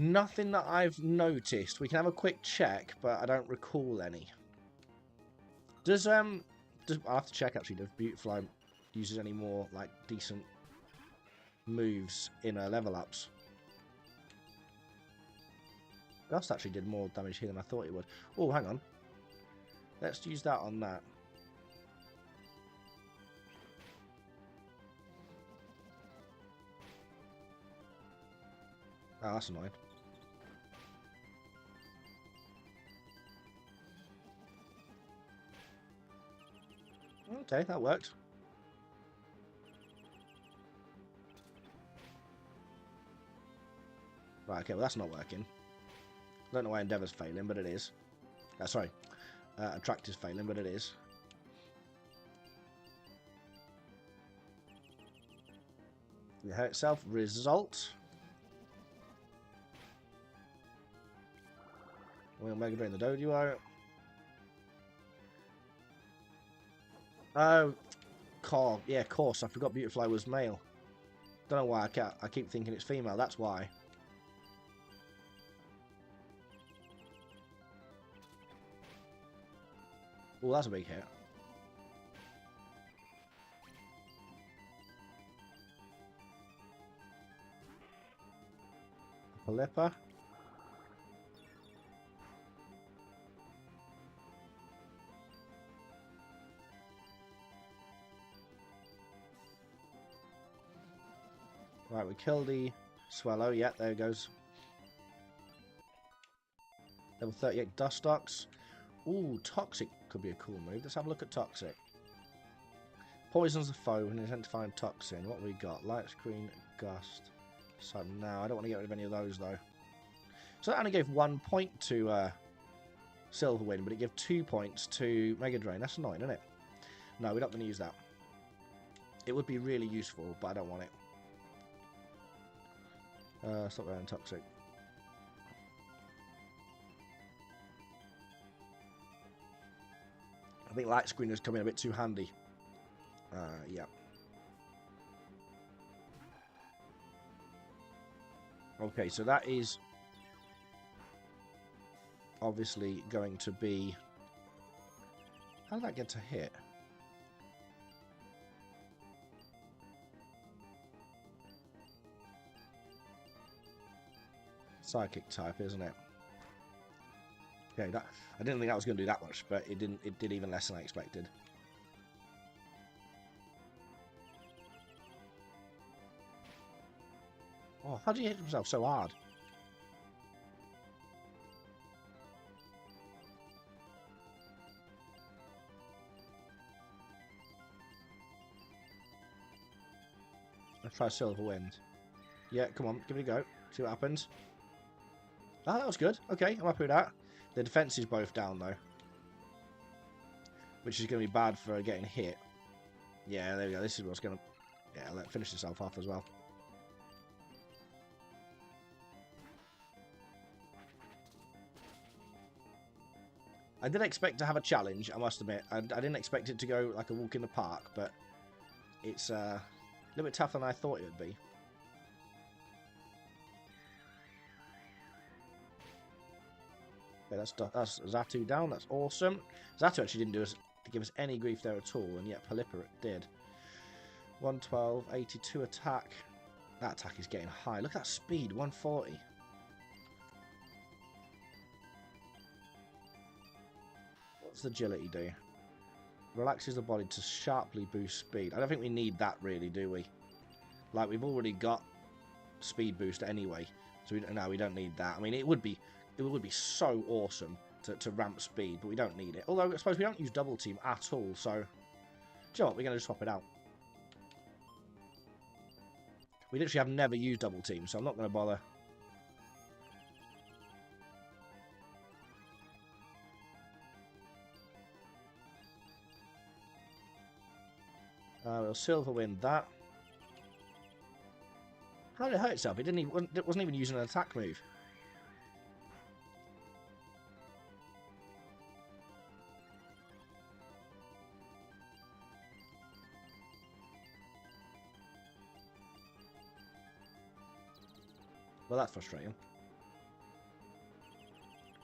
Nothing that I've noticed. We can have a quick check, but I don't recall any. I'll have to check actually. Does Beautifly uses any more like decent moves in her level ups? Gust actually did more damage here than I thought it would. Oh, hang on. Let's use that on that. Oh, that's annoying. Okay, that worked. Right, okay, well that's not working. I don't know why Endeavour's failing, but it is. Sorry. Attract is failing, but it is. The hair itself, result. We'll Mega Drain the Doduo. Oh, yeah, of course. I forgot Beautifly was male. Don't know why I keep thinking it's female. That's why. Oh, that's a big hit. Pelipper. Right, we kill the Swallow. Yeah, there it goes. Level 38 Dustox. Ooh, Toxic could be a cool move. Let's have a look at Toxic. Poisons the foe and is identifying Toxin. What we got? Light Screen, Gust. So now I don't want to get rid of any of those though. So that only gave 1 point to Silverwind, but it gave 2 points to Mega Drain. That's annoying, isn't it? No, we're not going to use that. It would be really useful, but I don't want it. Stop wearing Toxic. I think Light Screen has come in a bit too handy. Yeah. Okay, so that is obviously going to be... How did that get to hit? Psychic type, isn't it? Okay, that I didn't think that was going to do that much, but it didn't. It did even less than I expected. Oh, how do you hit himself so hard? Let's try Silverwind. Yeah, come on, give it a go. See what happens. Ah, that was good. Okay, I'm happy with that. The defense is both down, though. Which is going to be bad for getting hit. Yeah, there we go. This is what's going to... Yeah, let finish itself off as well. I did expect to have a challenge, I must admit. I didn't expect it to go like a walk in the park, but it's a little bit tougher than I thought it would be. Okay, that's Xatu down. That's awesome. Xatu actually didn't give us any grief there at all, and yet Pelipper did. 112, 82 attack. That attack is getting high. Look at that speed, 140. What's the agility do? Relaxes the body to sharply boost speed. I don't think we need that really, do we? Like, we've already got speed boost anyway, so we don't need that. I mean, it would be so awesome to ramp speed, but we don't need it. Although I suppose we don't use double team at all, so do you know what? We're going to just swap it out. We literally have never used double team, so I'm not going to bother. We'll Silverwind that. How did it hurt itself? It wasn't even using an attack move. Well, that's frustrating.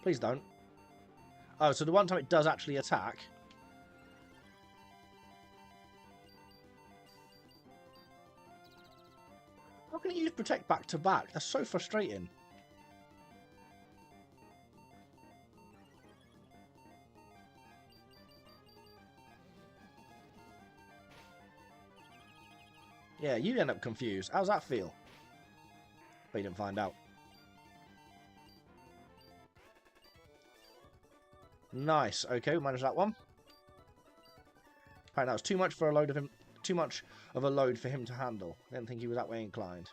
Please don't. Oh, so the one time it does actually attack. How can it use Protect back to back? That's so frustrating. Yeah, you end up confused. How's that feel? But you didn't find out. Nice. Okay, we managed that one. Apparently that was too much for a load of him. Too much of a load for him to handle. I didn't think he was that way inclined.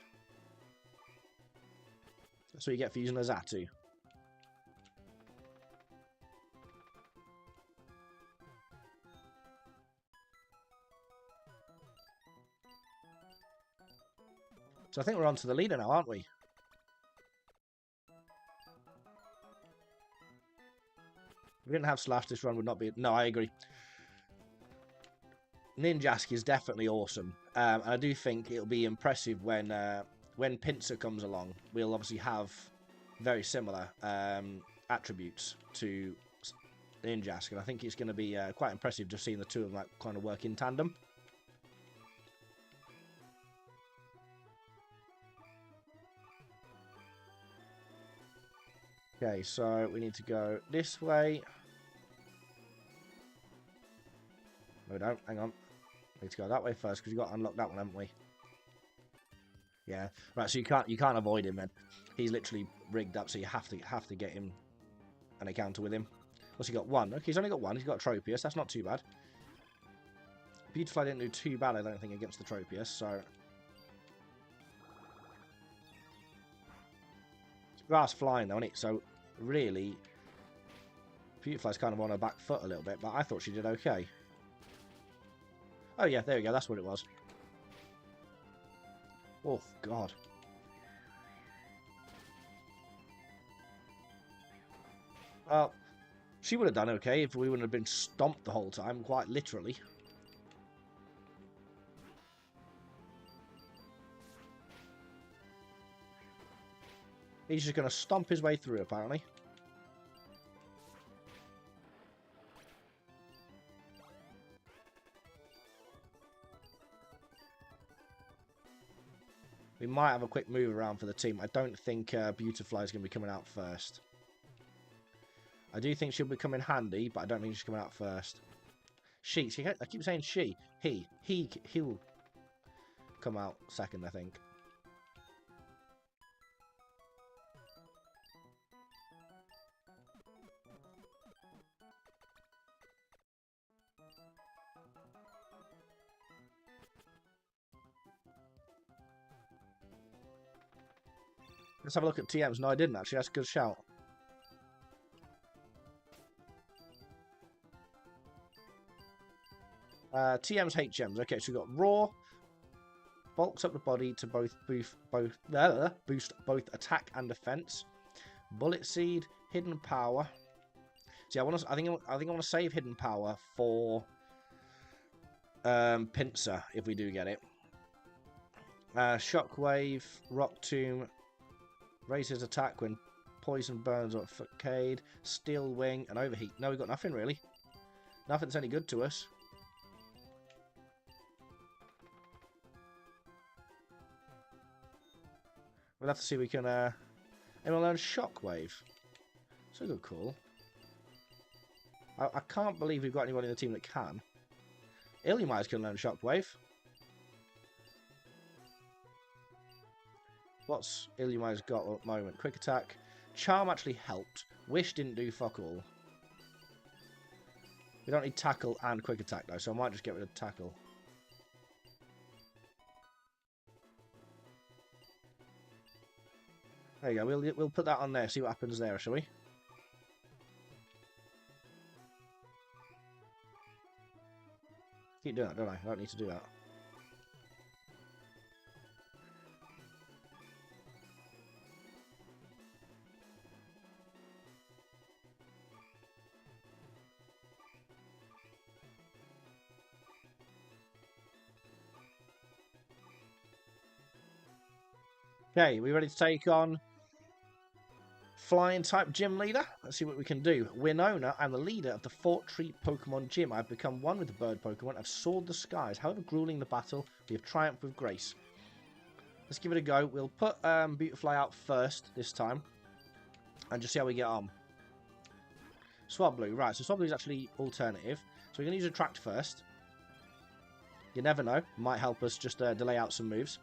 That's what you get for using a Xatu. So I think we're on to the leader now, aren't we? If we didn't have Slash, this run would not be... No, I agree. Ninjask is definitely awesome. And I do think it'll be impressive when Pinsir comes along. We'll obviously have very similar attributes to Ninjask, and I think it's going to be quite impressive just seeing the two of them like kind of work in tandem. Okay, so we need to go this way. No, we don't. Hang on. We need to go that way first because we've got to unlock that one, haven't we? Yeah. Right. So you can't avoid him then. He's literally rigged up, so you have to get him an encounter with him. What's he got? One. Okay, he's only got one. He's got Tropius. That's not too bad. Beautifly didn't do too bad, I don't think, against the Tropius. So it's grass flying though, isn't it? So really, Beautifly's kind of on her back foot a little bit, but I thought she did okay. Oh yeah, there we go. That's what it was. Oh God. Well, she would have done okay if we wouldn't have been stomped the whole time, quite literally. He's just going to stomp his way through, apparently. We might have a quick move around for the team. I don't think Beautifly is going to be coming out first. I do think she'll be coming handy, but I don't think she's coming out first. I keep saying she. He'll come out second, I think. Let's have a look at TMs. No, I didn't actually. That's a good shout. TMs, HMs. Okay, so we've got Raw. Bulks up the body to boost both attack and defense. Bullet Seed, Hidden Power. See, I think I want to save Hidden Power for Pinsir if we do get it. Shockwave, Rock Tomb, raises attack when poison burns or Facade, Steel Wing, and Overheat. No, we've got nothing really. Nothing's any good to us. We'll have to see if we can anyone learn Shockwave. It's a good call. I can't believe we've got anyone in the team that can. Illumise can learn Shockwave. What's Illumise got at the moment? Quick Attack. Charm actually helped. Wish didn't do fuck all. We don't need Tackle and Quick Attack though, so I might just get rid of Tackle. There you go. We'll put that on there. See what happens there, shall we? Keep doing that, don't I? I don't need to do that. Okay, we ready to take on Flying type gym leader? Let's see what we can do. Winona, I'm the leader of the Fort Tree Pokemon Gym. I've become one with the bird Pokemon. I've soared the skies. However grueling the battle, we have triumphed with grace. Let's give it a go. We'll put Beautifly out first this time. And just see how we get on. Swablu. Right, so Swablu is actually alternative. So we're going to use Attract first. You never know. Might help us just delay out some moves.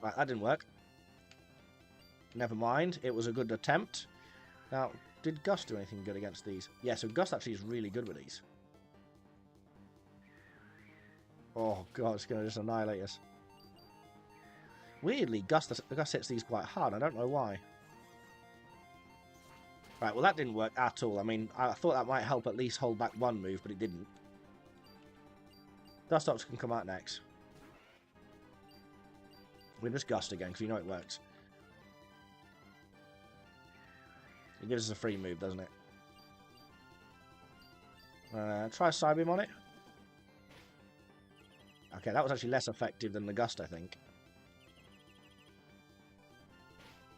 Right, that didn't work. Never mind. It was a good attempt. Now, did Gus do anything good against these? Yeah, so Gus actually is really good with these. Oh, God, it's going to just annihilate us. Weirdly, Gus hits these quite hard. I don't know why. Right, well, that didn't work at all. I mean, I thought that might help at least hold back one move, but it didn't. Dustox can come out next. We'll just Gust again, because we know it works. It gives us a free move, doesn't it? Try Psybeam on it. Okay, that was actually less effective than the Gust, I think.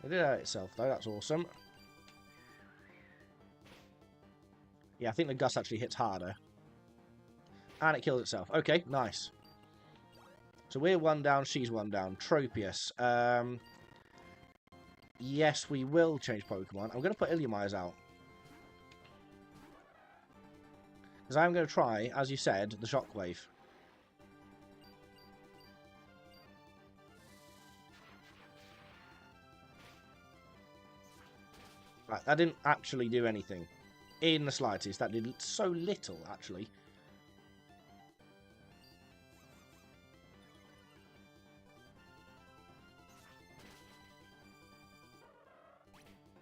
It did hurt itself though, that's awesome. Yeah, I think the Gust actually hits harder. And it kills itself. Okay, nice. So we're one down, she's one down. Tropius. Yes, we will change Pokemon. I'm going to put Illumise out. Because I'm going to try, as you said, the Shockwave. Right, that didn't actually do anything. In the slightest. That did so little, actually.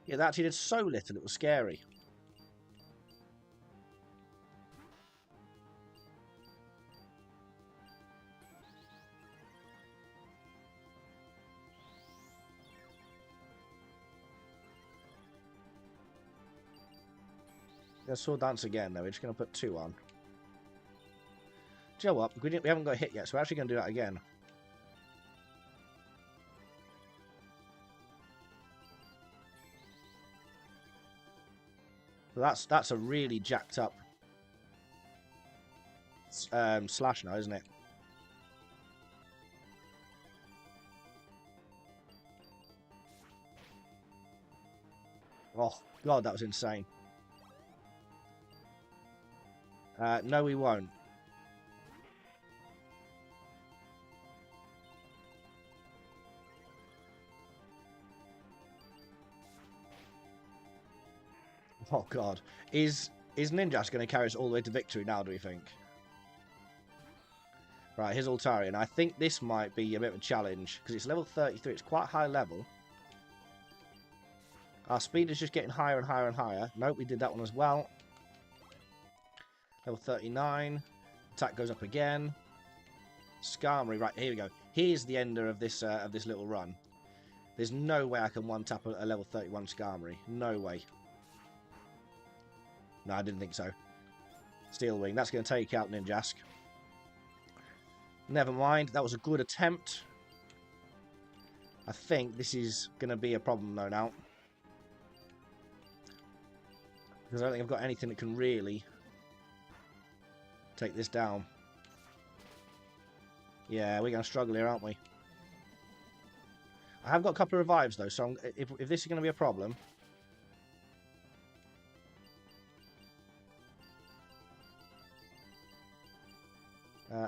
Yeah, that actually did so little, it was scary. Sword Dance again, though. We're just going to put 2 on. Do you know what? We haven't got a hit yet, so we're actually going to do that again. That's a really jacked up slash now, isn't it? Oh, God, that was insane. No, we won't. Oh, God. Is Ninjask going to carry us all the way to victory now, do we think? Right, here's Altarian. I think this might be a bit of a challenge, because it's level 33. It's quite high level. Our speed is just getting higher and higher and higher. Nope, we did that one as well. Level 39. Attack goes up again. Skarmory. Right, here we go. Here's the ender of this little run. There's no way I can one-tap a level 31 Skarmory. No way. No, I didn't think so. Steel Wing. That's going to take out Ninjask. Never mind. That was a good attempt. I think this is going to be a problem, though, now. Because I don't think I've got anything that can really take this down. Yeah, we're going to struggle here, aren't we? I have got a couple of revives, though, so if this is going to be a problem...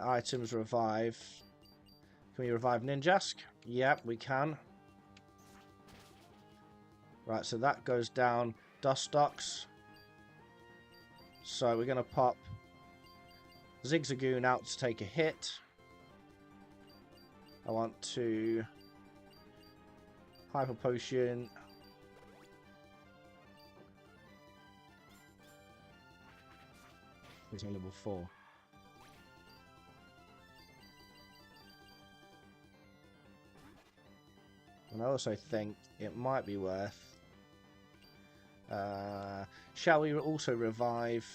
items revive. Can we revive Ninjask? Yep, we can. Right, so that goes down. Dustox. So we're going to pop Zigzagoon out to take a hit. I want to Hyper Potion. It's only level 4. And I also think it might be worth... shall we also revive...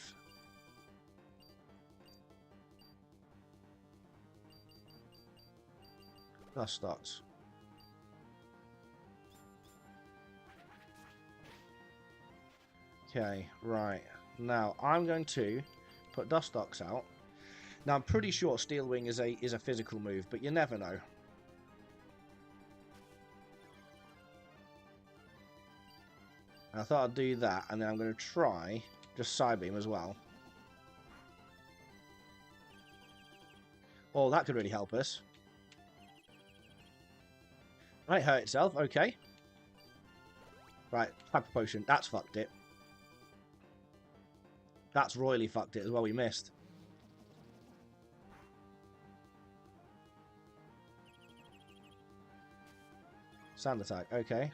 Dustox? Okay, right. Now, I'm going to put Dustox out. Now, I'm pretty sure Steel Wing is a physical move, but you never know. I thought I'd do that, and then I'm going to try just Psybeam as well. Oh, that could really help us. Might hurt itself, okay. Right, Hyper Potion, that's fucked it. That's royally fucked it as well, we missed. Sand Attack, okay.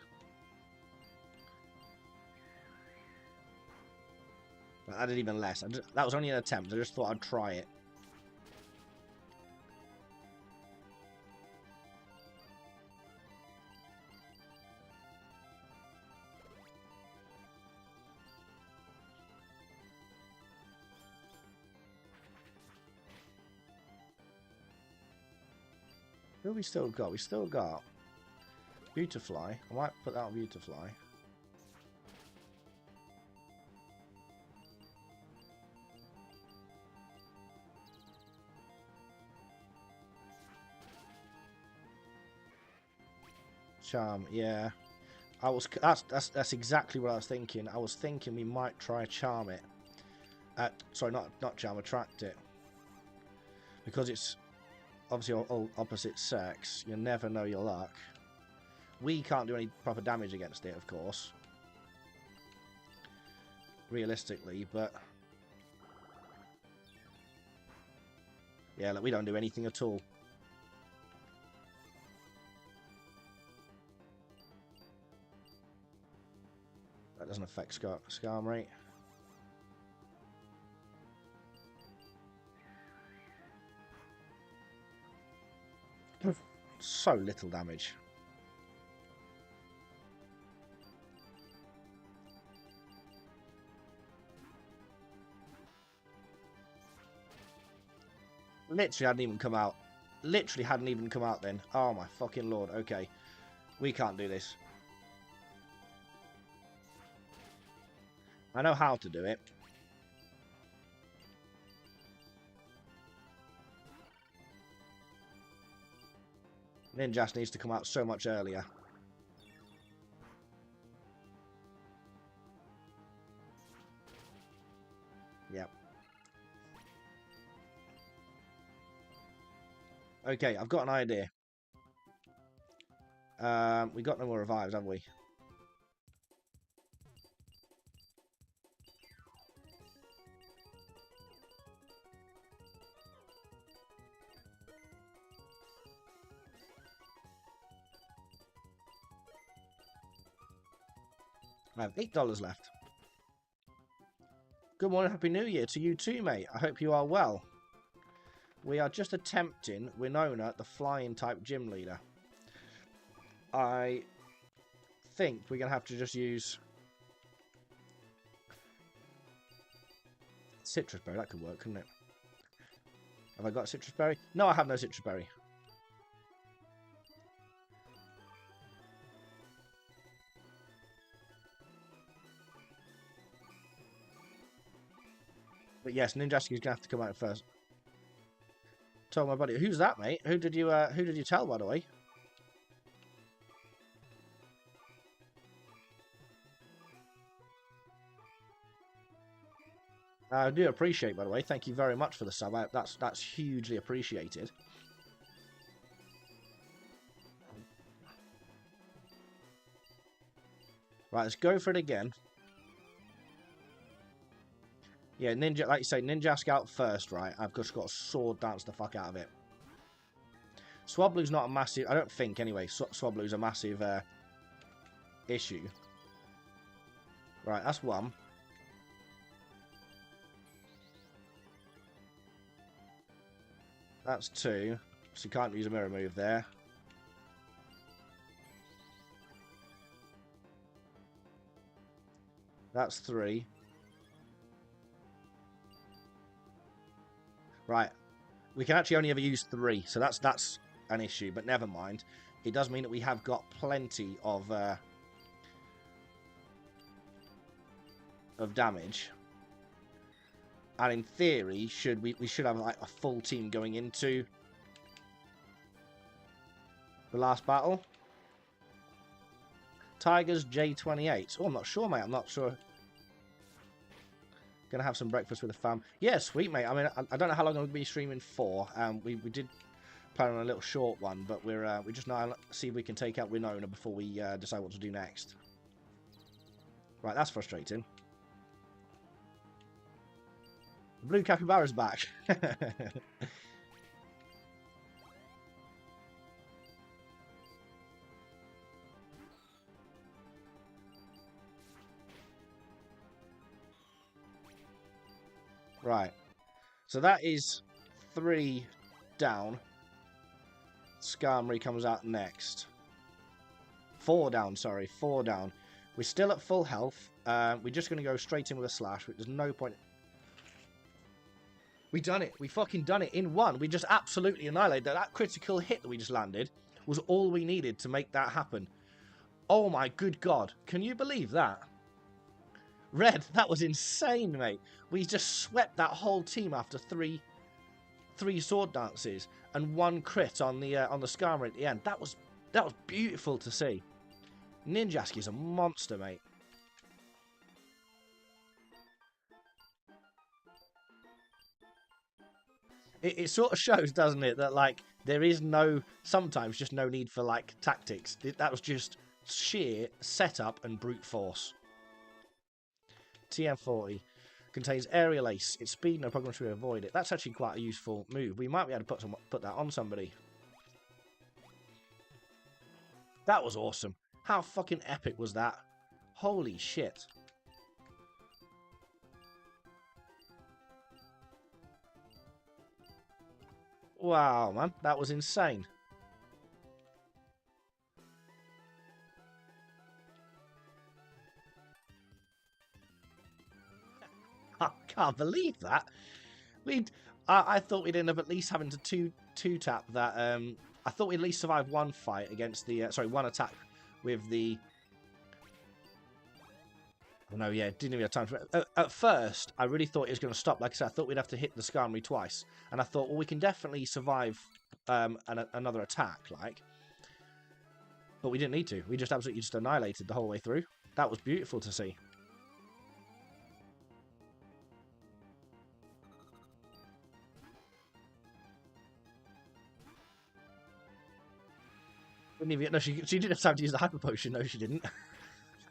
I did even less. That was only an attempt. I just thought I'd try it. Who have we still got? We still got Beautifly. I might put that on Beautifly. Charm, yeah. That's exactly what I was thinking. I was thinking we might try charm it. Sorry, not charm, attract it. Because it's obviously all opposite sex. You never know your luck. We can't do any proper damage against it, of course. Realistically, but yeah, look, we don't do anything at all. That doesn't affect Skarm rate. So little damage. Literally hadn't even come out. Literally hadn't even come out then. Oh my fucking lord. Okay. We can't do this. I know how to do it. Ninjask needs to come out so much earlier. Yep. Okay, I've got an idea. We got no more revives, have we? I have $8 left. Good morning, Happy New Year to you too, mate. I hope you are well. We are just attempting Winona, the flying type gym leader. I think we're going to have to just use citrus berry. That could work, couldn't it? Have I got citrus berry? No, I have no citrus berry. But yes, Ninjask is gonna have to come out first. Told my buddy, who's that, mate? Who did you tell, by the way? I do appreciate, by the way. Thank you very much for the sub. That's hugely appreciated. Right, let's go for it again. Yeah, Ninja, like you say, Ninjask out first, right? I've just got to sword dance the fuck out of it. Swablu's not a massive... I don't think, anyway, Swablu's a massive issue. Right, that's one. That's two. So you can't use a mirror move there. That's three. Right. We can actually only ever use three, so that's an issue, but never mind. It does mean that we have got plenty of damage. And in theory, we should have like a full team going into the last battle. Tigers J28. Oh, I'm not sure, mate. I'm not sure. Gonna have some breakfast with the fam. Yeah, sweet, mate. I mean, I don't know how long I'm gonna be streaming for. We did plan on a little short one, but we just now see if we can take out Winona before we decide what to do next. Right, that's frustrating. The blue capybara's back. Right. So that is 3 down. Skarmory comes out next. 4 down, sorry. 4 down. We're still at full health. We're just going to go straight in with a slash. There's no point... We done it. We fucking done it in one. We just absolutely annihilated that. That critical hit that we just landed was all we needed to make that happen. Oh my good God. Can you believe that? Red, that was insane, mate. We just swept that whole team after three sword dances and one crit on the Skarmory at the end. That was beautiful to see. Ninjask is a monster, mate. It sort of shows, doesn't it, that like there is sometimes just no need for like tactics. That was just sheer setup and brute force. TM40 contains aerial ace. Its speed, no problem to avoid it. That's actually quite a useful move. We might be able to put that on somebody. That was awesome. How fucking epic was that? Holy shit. Wow, man. That was insane. I can't believe that. I thought we'd end up at least having to two tap that. I thought we'd at least survive one fight against the one attack with the. Oh no, yeah, didn't even have time for it. At first, I really thought it was going to stop. Like I said, I thought we'd have to hit the Skarmory twice, and I thought, well, we can definitely survive another attack, like. But we didn't need to. We just absolutely just annihilated the whole way through. That was beautiful to see. Didn't even, no, she didn't have time to use the hyper potion. No, she didn't.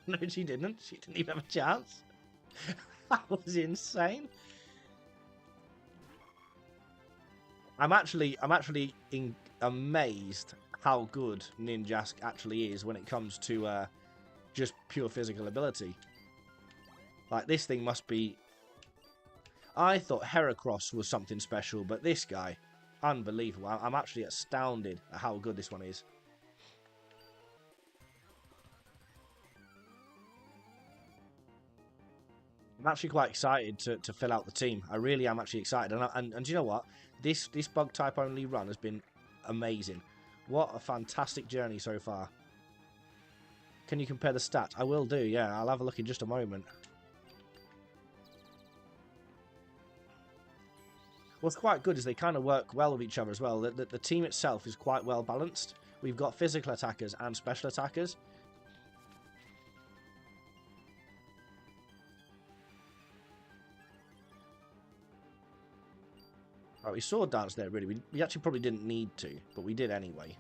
No, she didn't. She didn't even have a chance. That was insane. I'm actually amazed how good Ninjask actually is when it comes to just pure physical ability. Like, this thing must be... I thought Heracross was something special, but this guy, unbelievable. I'm actually astounded at how good this one is. I'm actually quite excited to fill out the team. I really am actually excited. And you know what? This bug type only run has been amazing. What a fantastic journey so far. Can you compare the stats? I will do, yeah. I'll have a look in just a moment. What's quite good is they kind of work well with each other as well. The team itself is quite well balanced. We've got physical attackers and special attackers. Right, we sword dance there, really. We actually probably didn't need to, but we did anyway.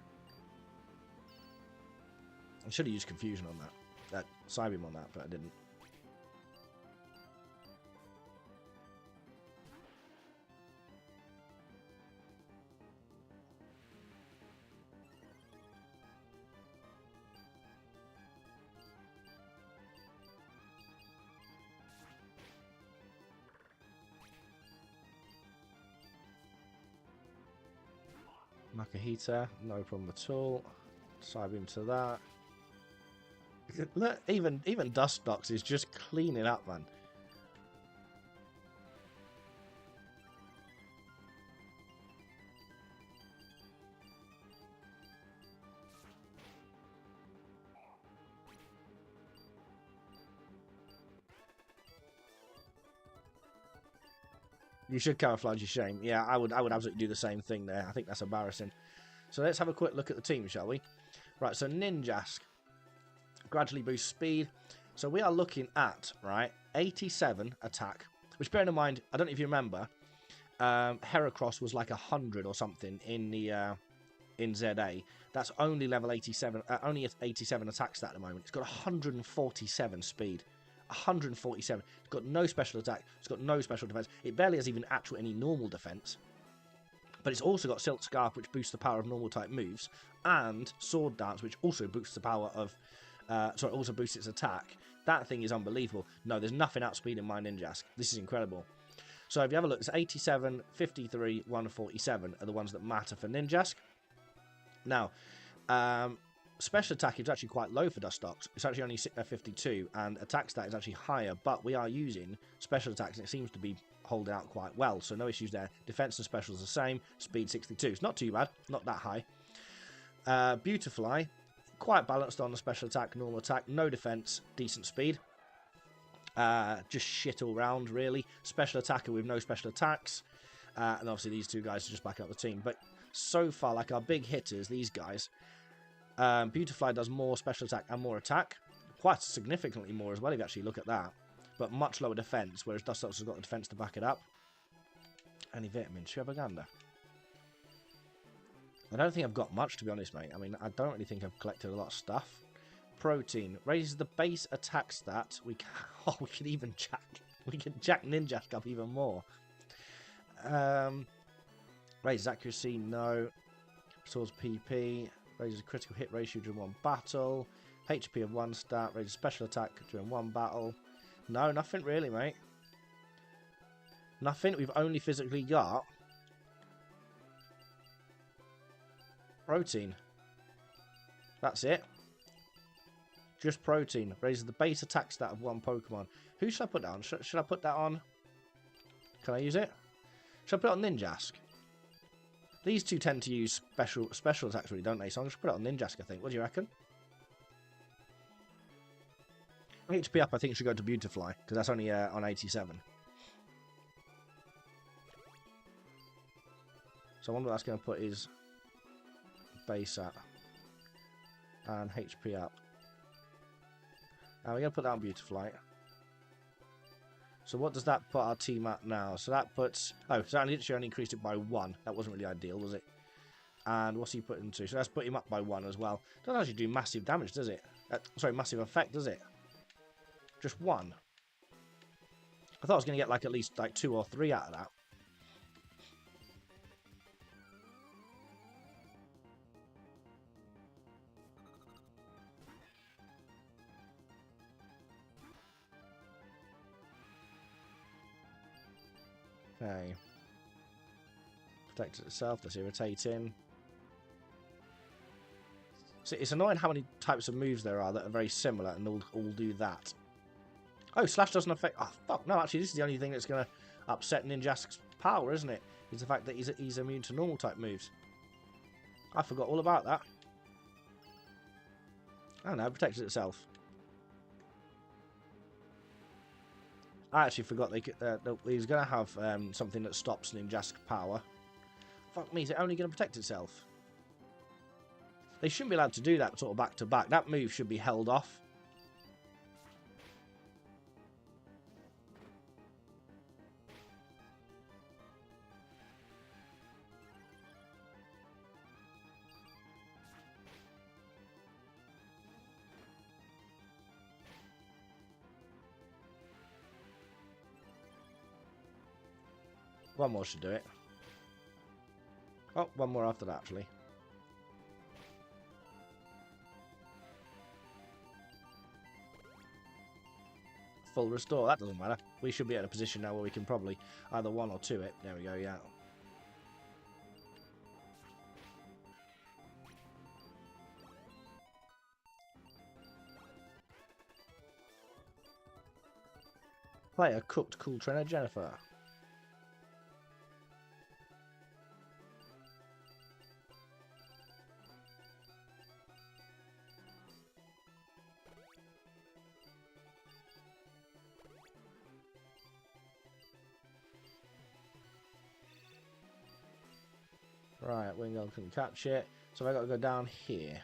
I should have used confusion on that. Psybeam on that, but I didn't. Makahita, no problem at all. Psybeam to that. Look, even Dustox is just cleaning up, man. You should camouflage your shame. Yeah, I would absolutely do the same thing there. I think that's embarrassing. So let's have a quick look at the team, shall we? Right, so Ninjask gradually boosts speed. So we are looking at, right, 87 attack. Which, bearing in mind, I don't know if you remember, Heracross was like 100 or something in the in ZA. That's only level 87, only 87 attack stat at the moment. It's got 147 speed. 147. It's got no special attack. It's got no special defense. It barely has even actual any normal defense. But it's also got Silk Scarf, which boosts the power of normal type moves, and Sword Dance, which also boosts the power of... also boosts its attack. That thing is unbelievable. No, there's nothing outspeeding my Ninjask. This is incredible. So if you have a look, it's 87, 53, 147 are the ones that matter for Ninjask. Now, special attack is actually quite low for Dustox. It's actually only 52, and attack stat is actually higher, but we are using special attacks, and it seems to be holding out quite well, so no issues there. Defense and special is the same. Speed 62. It's not too bad. Not that high. Beautifly, quite balanced on the special attack, normal attack, no defense, decent speed. Just shit all round, really. Special attacker with no special attacks. And obviously these two guys are just backing up the team. But so far, like our big hitters, these guys, Beautifly does more special attack and more attack. Quite significantly more as well, if you actually look at that. But much lower defense, whereas Dustox has got the defense to back it up. Any vitamins? Shubaganda. I don't think I've got much, to be honest, mate. I mean, I don't really think I've collected a lot of stuff. Protein. Raises the base attack stat. We can even jack. We can jack Ninjask up even more. Raises accuracy, no. Restores PP. Raises critical hit ratio during one battle. HP of 1 stat. Raises special attack during 1 battle. No, nothing really, mate. Nothing. We've only physically got protein. That's it. Just protein. Raises the base attack stat of 1 Pokemon. Who should I put that on? Should I put that on? Can I use it? Should I put it on Ninjask? These two tend to use special attacks, really, don't they? So I'm just put it on Ninjask, I think. What do you reckon? HP up, I think, should go to Beautifly, because that's only on 87. So I wonder what that's going to put his base at. And HP up. And we're going to put that on Beautifly. So what does that put our team at now? So that puts... Oh, so that literally only increased it by 1. That wasn't really ideal, was it? And what's he put into? So let's put him up by 1 as well. Doesn't actually do massive damage, does it? Sorry, massive effect, does it? Just 1. I thought I was going to get like at least like 2 or 3 out of that. Okay. Protects itself, that's irritating. So it's annoying how many types of moves there are that are very similar and all do that. Oh, Slash doesn't affect... Oh, fuck. No, actually, this is the only thing that's going to upset Ninjask's power, isn't it? Is the fact that he's immune to normal type moves. I forgot all about that. Oh, no, it protects itself. I actually forgot he's going to have something that stops Ninjask's power. Fuck me, is it only going to protect itself? They shouldn't be allowed to do that sort of back to back. That move should be held off. One more should do it. Oh, one more after that, actually. Full restore, that doesn't matter. We should be in a position now where we can probably either 1 or 2 it. There we go, yeah. Player cooked cool trainer Jennifer. Right, Wingull can catch it. So I got to go down here.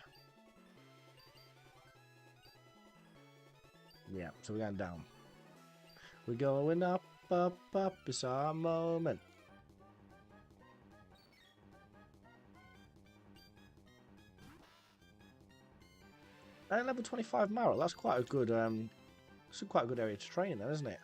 Yeah, so we're going down. We're going up, up, up. It's our moment. And level 25 Marill. That's quite a good. It's quite a good area to train, then, isn't it?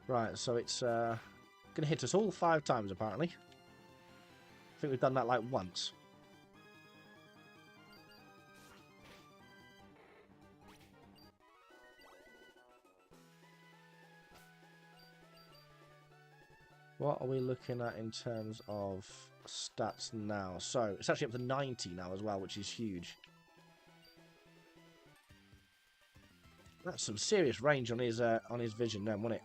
Right, so it's going to hit us all 5 times, apparently. I think we've done that like once. What are we looking at in terms of stats now? So it's actually up to 90 now as well, which is huge. That's some serious range on his vision then, wasn't it?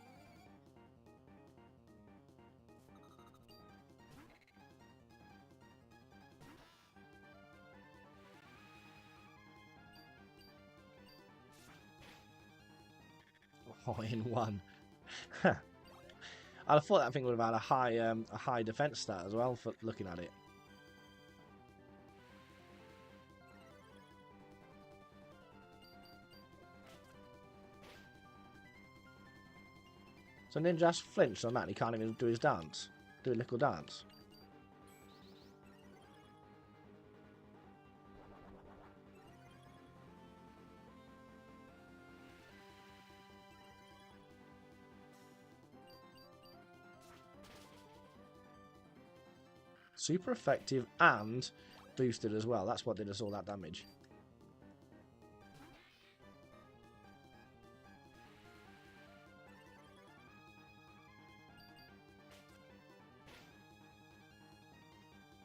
Oh, in one. I thought that thing would have had a high defense stat as well for looking at it. So Ninja's flinched on that and he can't even do his dance. Do a little dance. Super effective and boosted as well. That's what did us all that damage.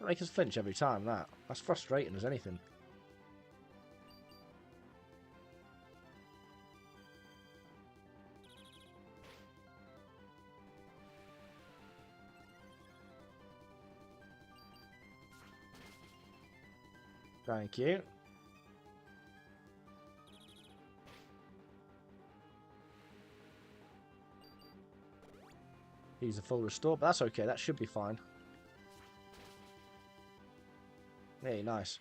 Make us flinch every time, that. That's frustrating as anything. Thank you. He's a full restore, but that's okay. That should be fine. Hey, nice.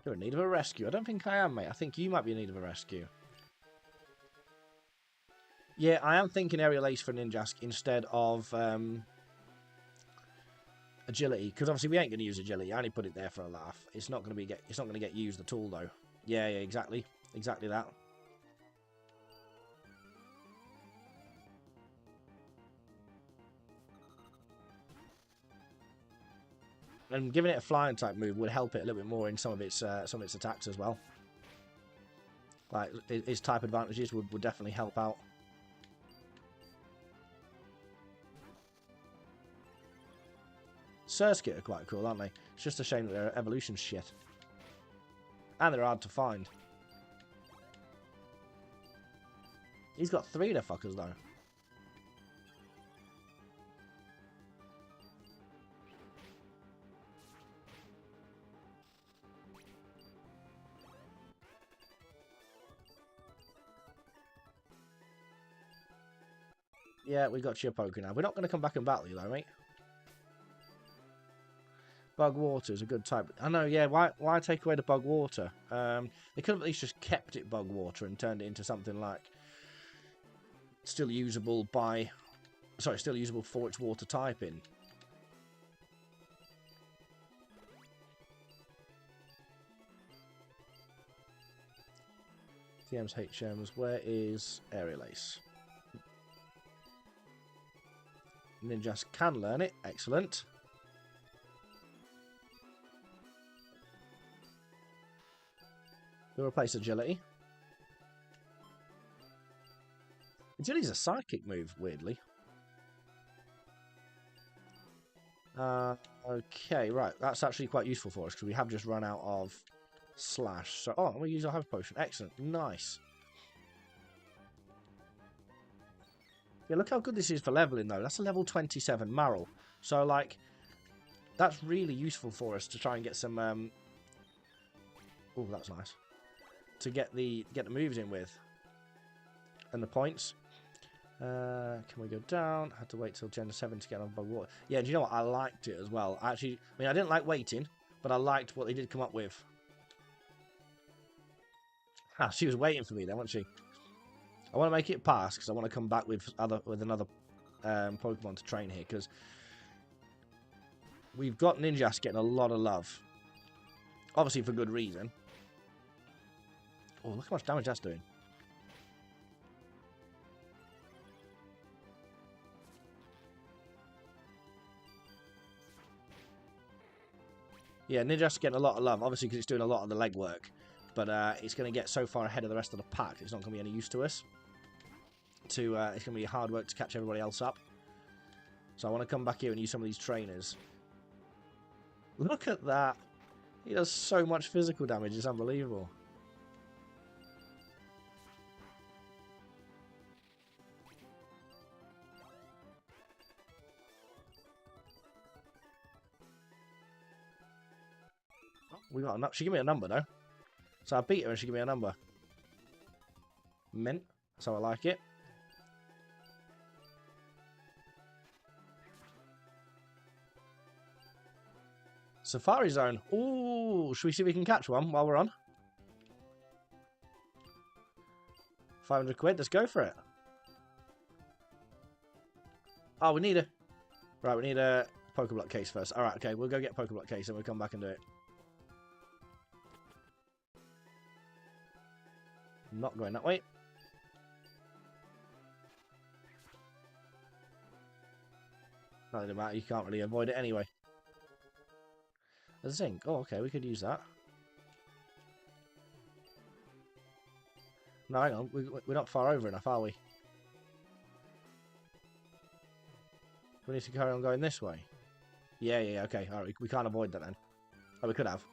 You're in need of a rescue. I don't think I am, mate. I think you might be in need of a rescue. Yeah, I am thinking Aerial Ace for Ninjask instead of agility, because obviously we ain't going to use agility. I only put it there for a laugh. It's not going to get used at all, though. Yeah, exactly that. And giving it a flying type move would help it a little bit more in some of its attacks as well. Like its type advantages would definitely help out. Surskit are quite cool, aren't they? It's just a shame that their evolution's shit. And they're hard to find. He's got 3 of the fuckers though. Yeah, we got your poker now. We're not going to come back and battle you though, mate. Bug water is a good type. I know, yeah. Why take away the bug water? They could have at least just kept it bug water and turned it into something like still usable for its water typing. TMs, HMs. Where is Aerial Ace? Ninjas can learn it. Excellent. We'll replace agility. Agility's a psychic move, weirdly. Okay, right. That's actually quite useful for us because we have just run out of slash. So, we use our hyper potion. Excellent. Nice. Yeah, look how good this is for leveling, though. That's a level 27 Marl. So, like, that's really useful for us to try and get some... Oh, that's nice. To get the moves in with. And the points. Can we go down? Had to wait till Gen 7 to get on bug water. Yeah, do you know what? I liked it as well. Actually, I mean, I didn't like waiting, but I liked what they did come up with. Ah, she was waiting for me then, wasn't she? I want to make it pass because I want to come back with another Pokemon to train here because we've got Ninjask getting a lot of love. Obviously for good reason. Oh, look how much damage that's doing. Yeah, Ninjask's getting a lot of love, obviously because it's doing a lot of the legwork. but it's going to get so far ahead of the rest of the pack, it's not going to be any use to us. It's going to be hard work to catch everybody else up. So I want to come back here and use some of these trainers. Look at that. He does so much physical damage, it's unbelievable. We got a, she give me a number though. So I beat her and she gave me a number. Mint. That's how I like it. Safari Zone. Ooh, should we see if we can catch one while we're on? 500 quid, let's go for it. Oh, we need a... Right, we need a Pokeblock case first. Alright, okay, we'll go get a Pokeblock case and we'll come back and do it. Not going that way. Doesn't matter, you can't really avoid it anyway. A zinc. Oh, okay, we could use that. No, hang on. We're not far over enough, are we? We need to carry on going this way. Yeah, okay. Alright, we can't avoid that then. Oh, we could have.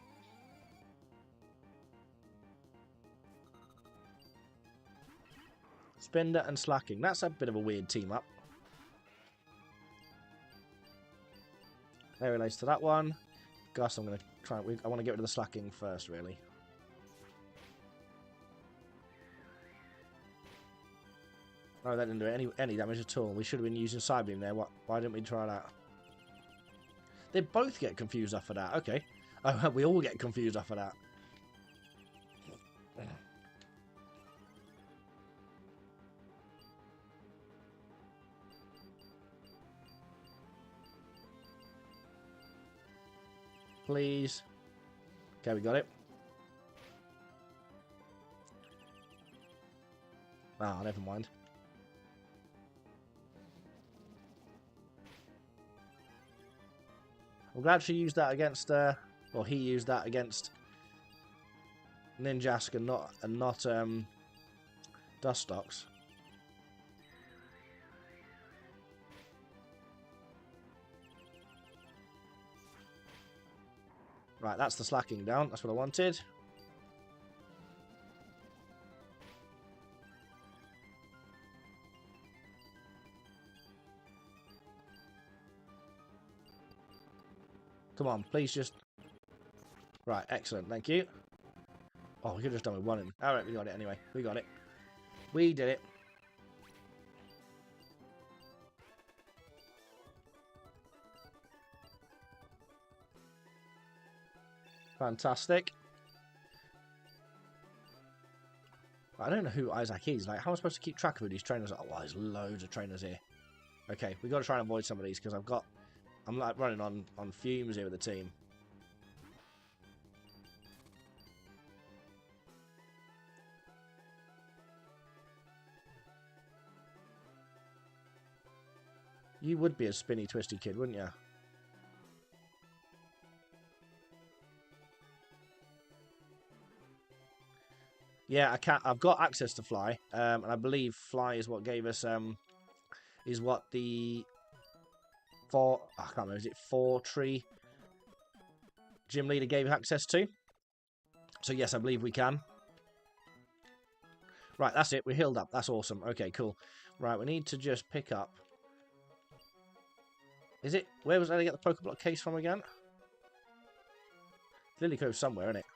Spinda and Slacking. That's a bit of a weird team up. That relates to that one. Gosh, I'm going to try... I want to get rid of the Slacking first, really. No, that didn't do any damage at all. We should have been using Psybeam there. Why didn't we try that? They both get confused off of that. Okay. Oh, we all get confused off of that. Please. Okay, we got it. Ah, never mind. I'm glad she used that against, or he used that against Ninjask and not Dustox. Right, that's the Slacking down. That's what I wanted. Come on, please just... Right, excellent, thank you. Oh, we could have just done with one. Alright, we got it anyway. We got it. We did it. Fantastic. I don't know who Isaac is. Like, how am I supposed to keep track of who these trainers are? Oh, well, there's loads of trainers here. Okay, we've got to try and avoid some of these because I'm like running on fumes here with the team. You would be a spinny, twisty kid, wouldn't you? Yeah, I can't. I've got access to Fly, and I believe Fly is what gave us is what the I can't remember. Is it 4-tree gym leader gave access to? So yes, I believe we can. Right, that's it. We're healed up. That's awesome. Okay, cool. Right, we need to just pick up. Is it? Where was I going to get the Pokeblock case from again? Lily Cove somewhere, isn't it?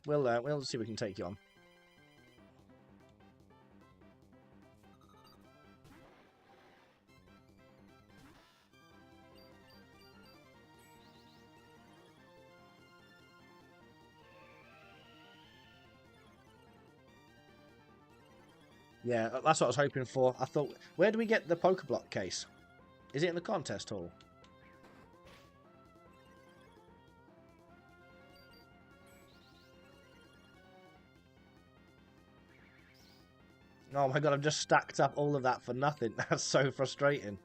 Well then, we'll see if we can take you on. Yeah, that's what I was hoping for. I thought, where do we get the Pokeblock case? Is it in the contest hall? Oh my god, I've just stacked up all of that for nothing. That's so frustrating.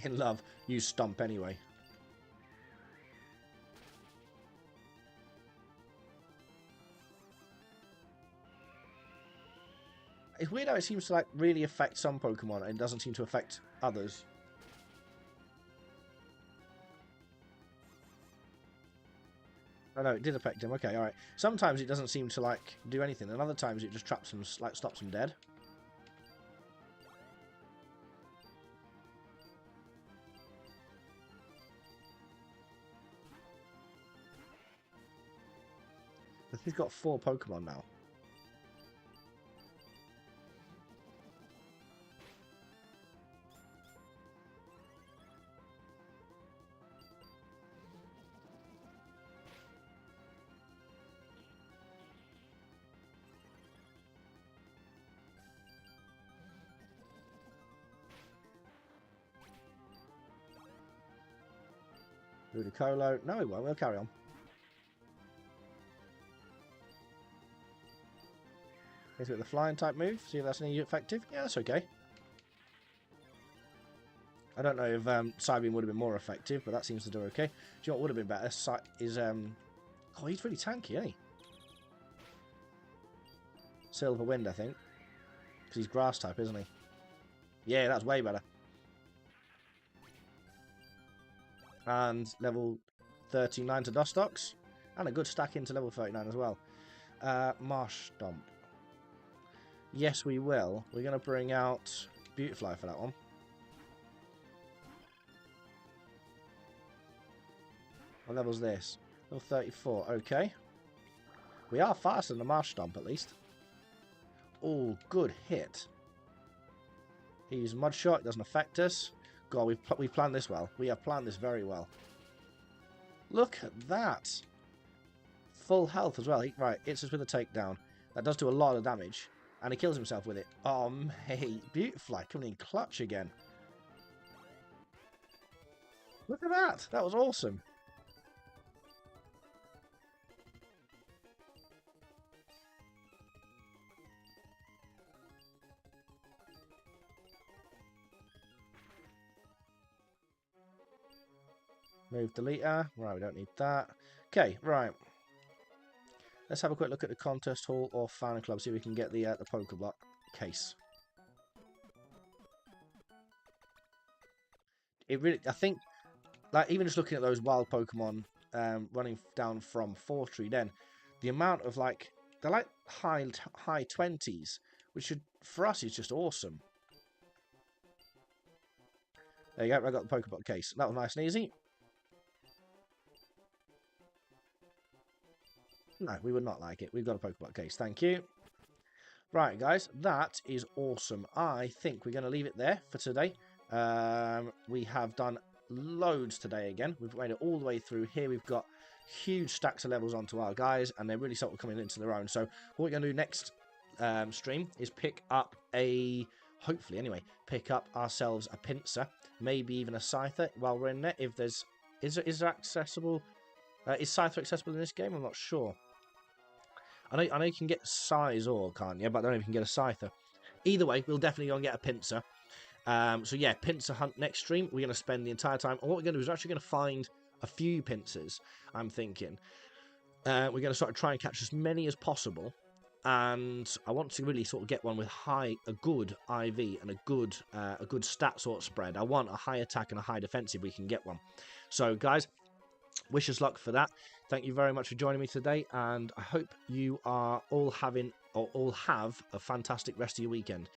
In love, you stomp anyway. It's weird how it seems to like really affect some Pokemon and it doesn't seem to affect others. Oh no, it did affect him. Okay, alright. Sometimes it doesn't seem to like do anything, and other times it just traps him, like stops him dead. But he's got 4 Pokemon now. Ludicolo. No, he won't. We'll carry on. He's got the flying type move. See if that's any effective. Yeah, that's okay. I don't know if Psybeam would have been more effective, but that seems to do okay. Do you know what would have been better? Is oh, he's really tanky, isn't he? Silver Wind, I think. Because he's grass type, isn't he? Yeah, that's way better. And level 39 to Dustox. And a good stack into level 39 as well. Marshtomp. Yes, we will. We're going to bring out Beautifly for that one. What level's this? Level 34. Okay. We are faster than the Marshtomp, at least. Oh, good hit. He's Mud Shot. It doesn't affect us. God, we've planned this well. We have planned this very well. Look at that. Full health as well. Right, hits us with a takedown. That does do a lot of damage. And he kills himself with it. Oh, mate. Beautifly. Coming in clutch again. Look at that. That was awesome. Move deleter. Right, we don't need that. Okay, right. Let's have a quick look at the contest hall or fan club. See if we can get the Pokeblock case. It really, I think, like even just looking at those wild Pokemon running down from Fortree, then the amount of like they're like high 20s, which should for us is just awesome. There you go. I got the Pokeblock case. That was nice and easy. No, we would not like it. We've got a Pokeblock case. Thank you. Right, guys, that is awesome. I think we're going to leave it there for today. We have done loads today again. We've made it all the way through. Here we've got huge stacks of levels onto our guys, and they're really sort of coming into their own. So what we're going to do next stream is pick up hopefully anyway, pick up ourselves a Pinsir, maybe even a Scyther while we're in there. If there's, is there accessible? Is Scyther accessible in this game? I'm not sure. I know you can get Scizor, can't you? But I don't know if you can get a Scyther. Either way, we'll definitely go and get a Pinsir. So yeah, Pinsir hunt next stream. We're going to spend the entire time. And what we're going to do is we're actually going to find a few Pinsirs, I'm thinking. We're going to sort of try and catch as many as possible. And I want to really sort of get one with a good IV and a good stat sort of spread. I want a high attack and a high defense if we can get one. So guys, wish us luck for that. Thank you very much for joining me today, and I hope you are all have a fantastic rest of your weekend.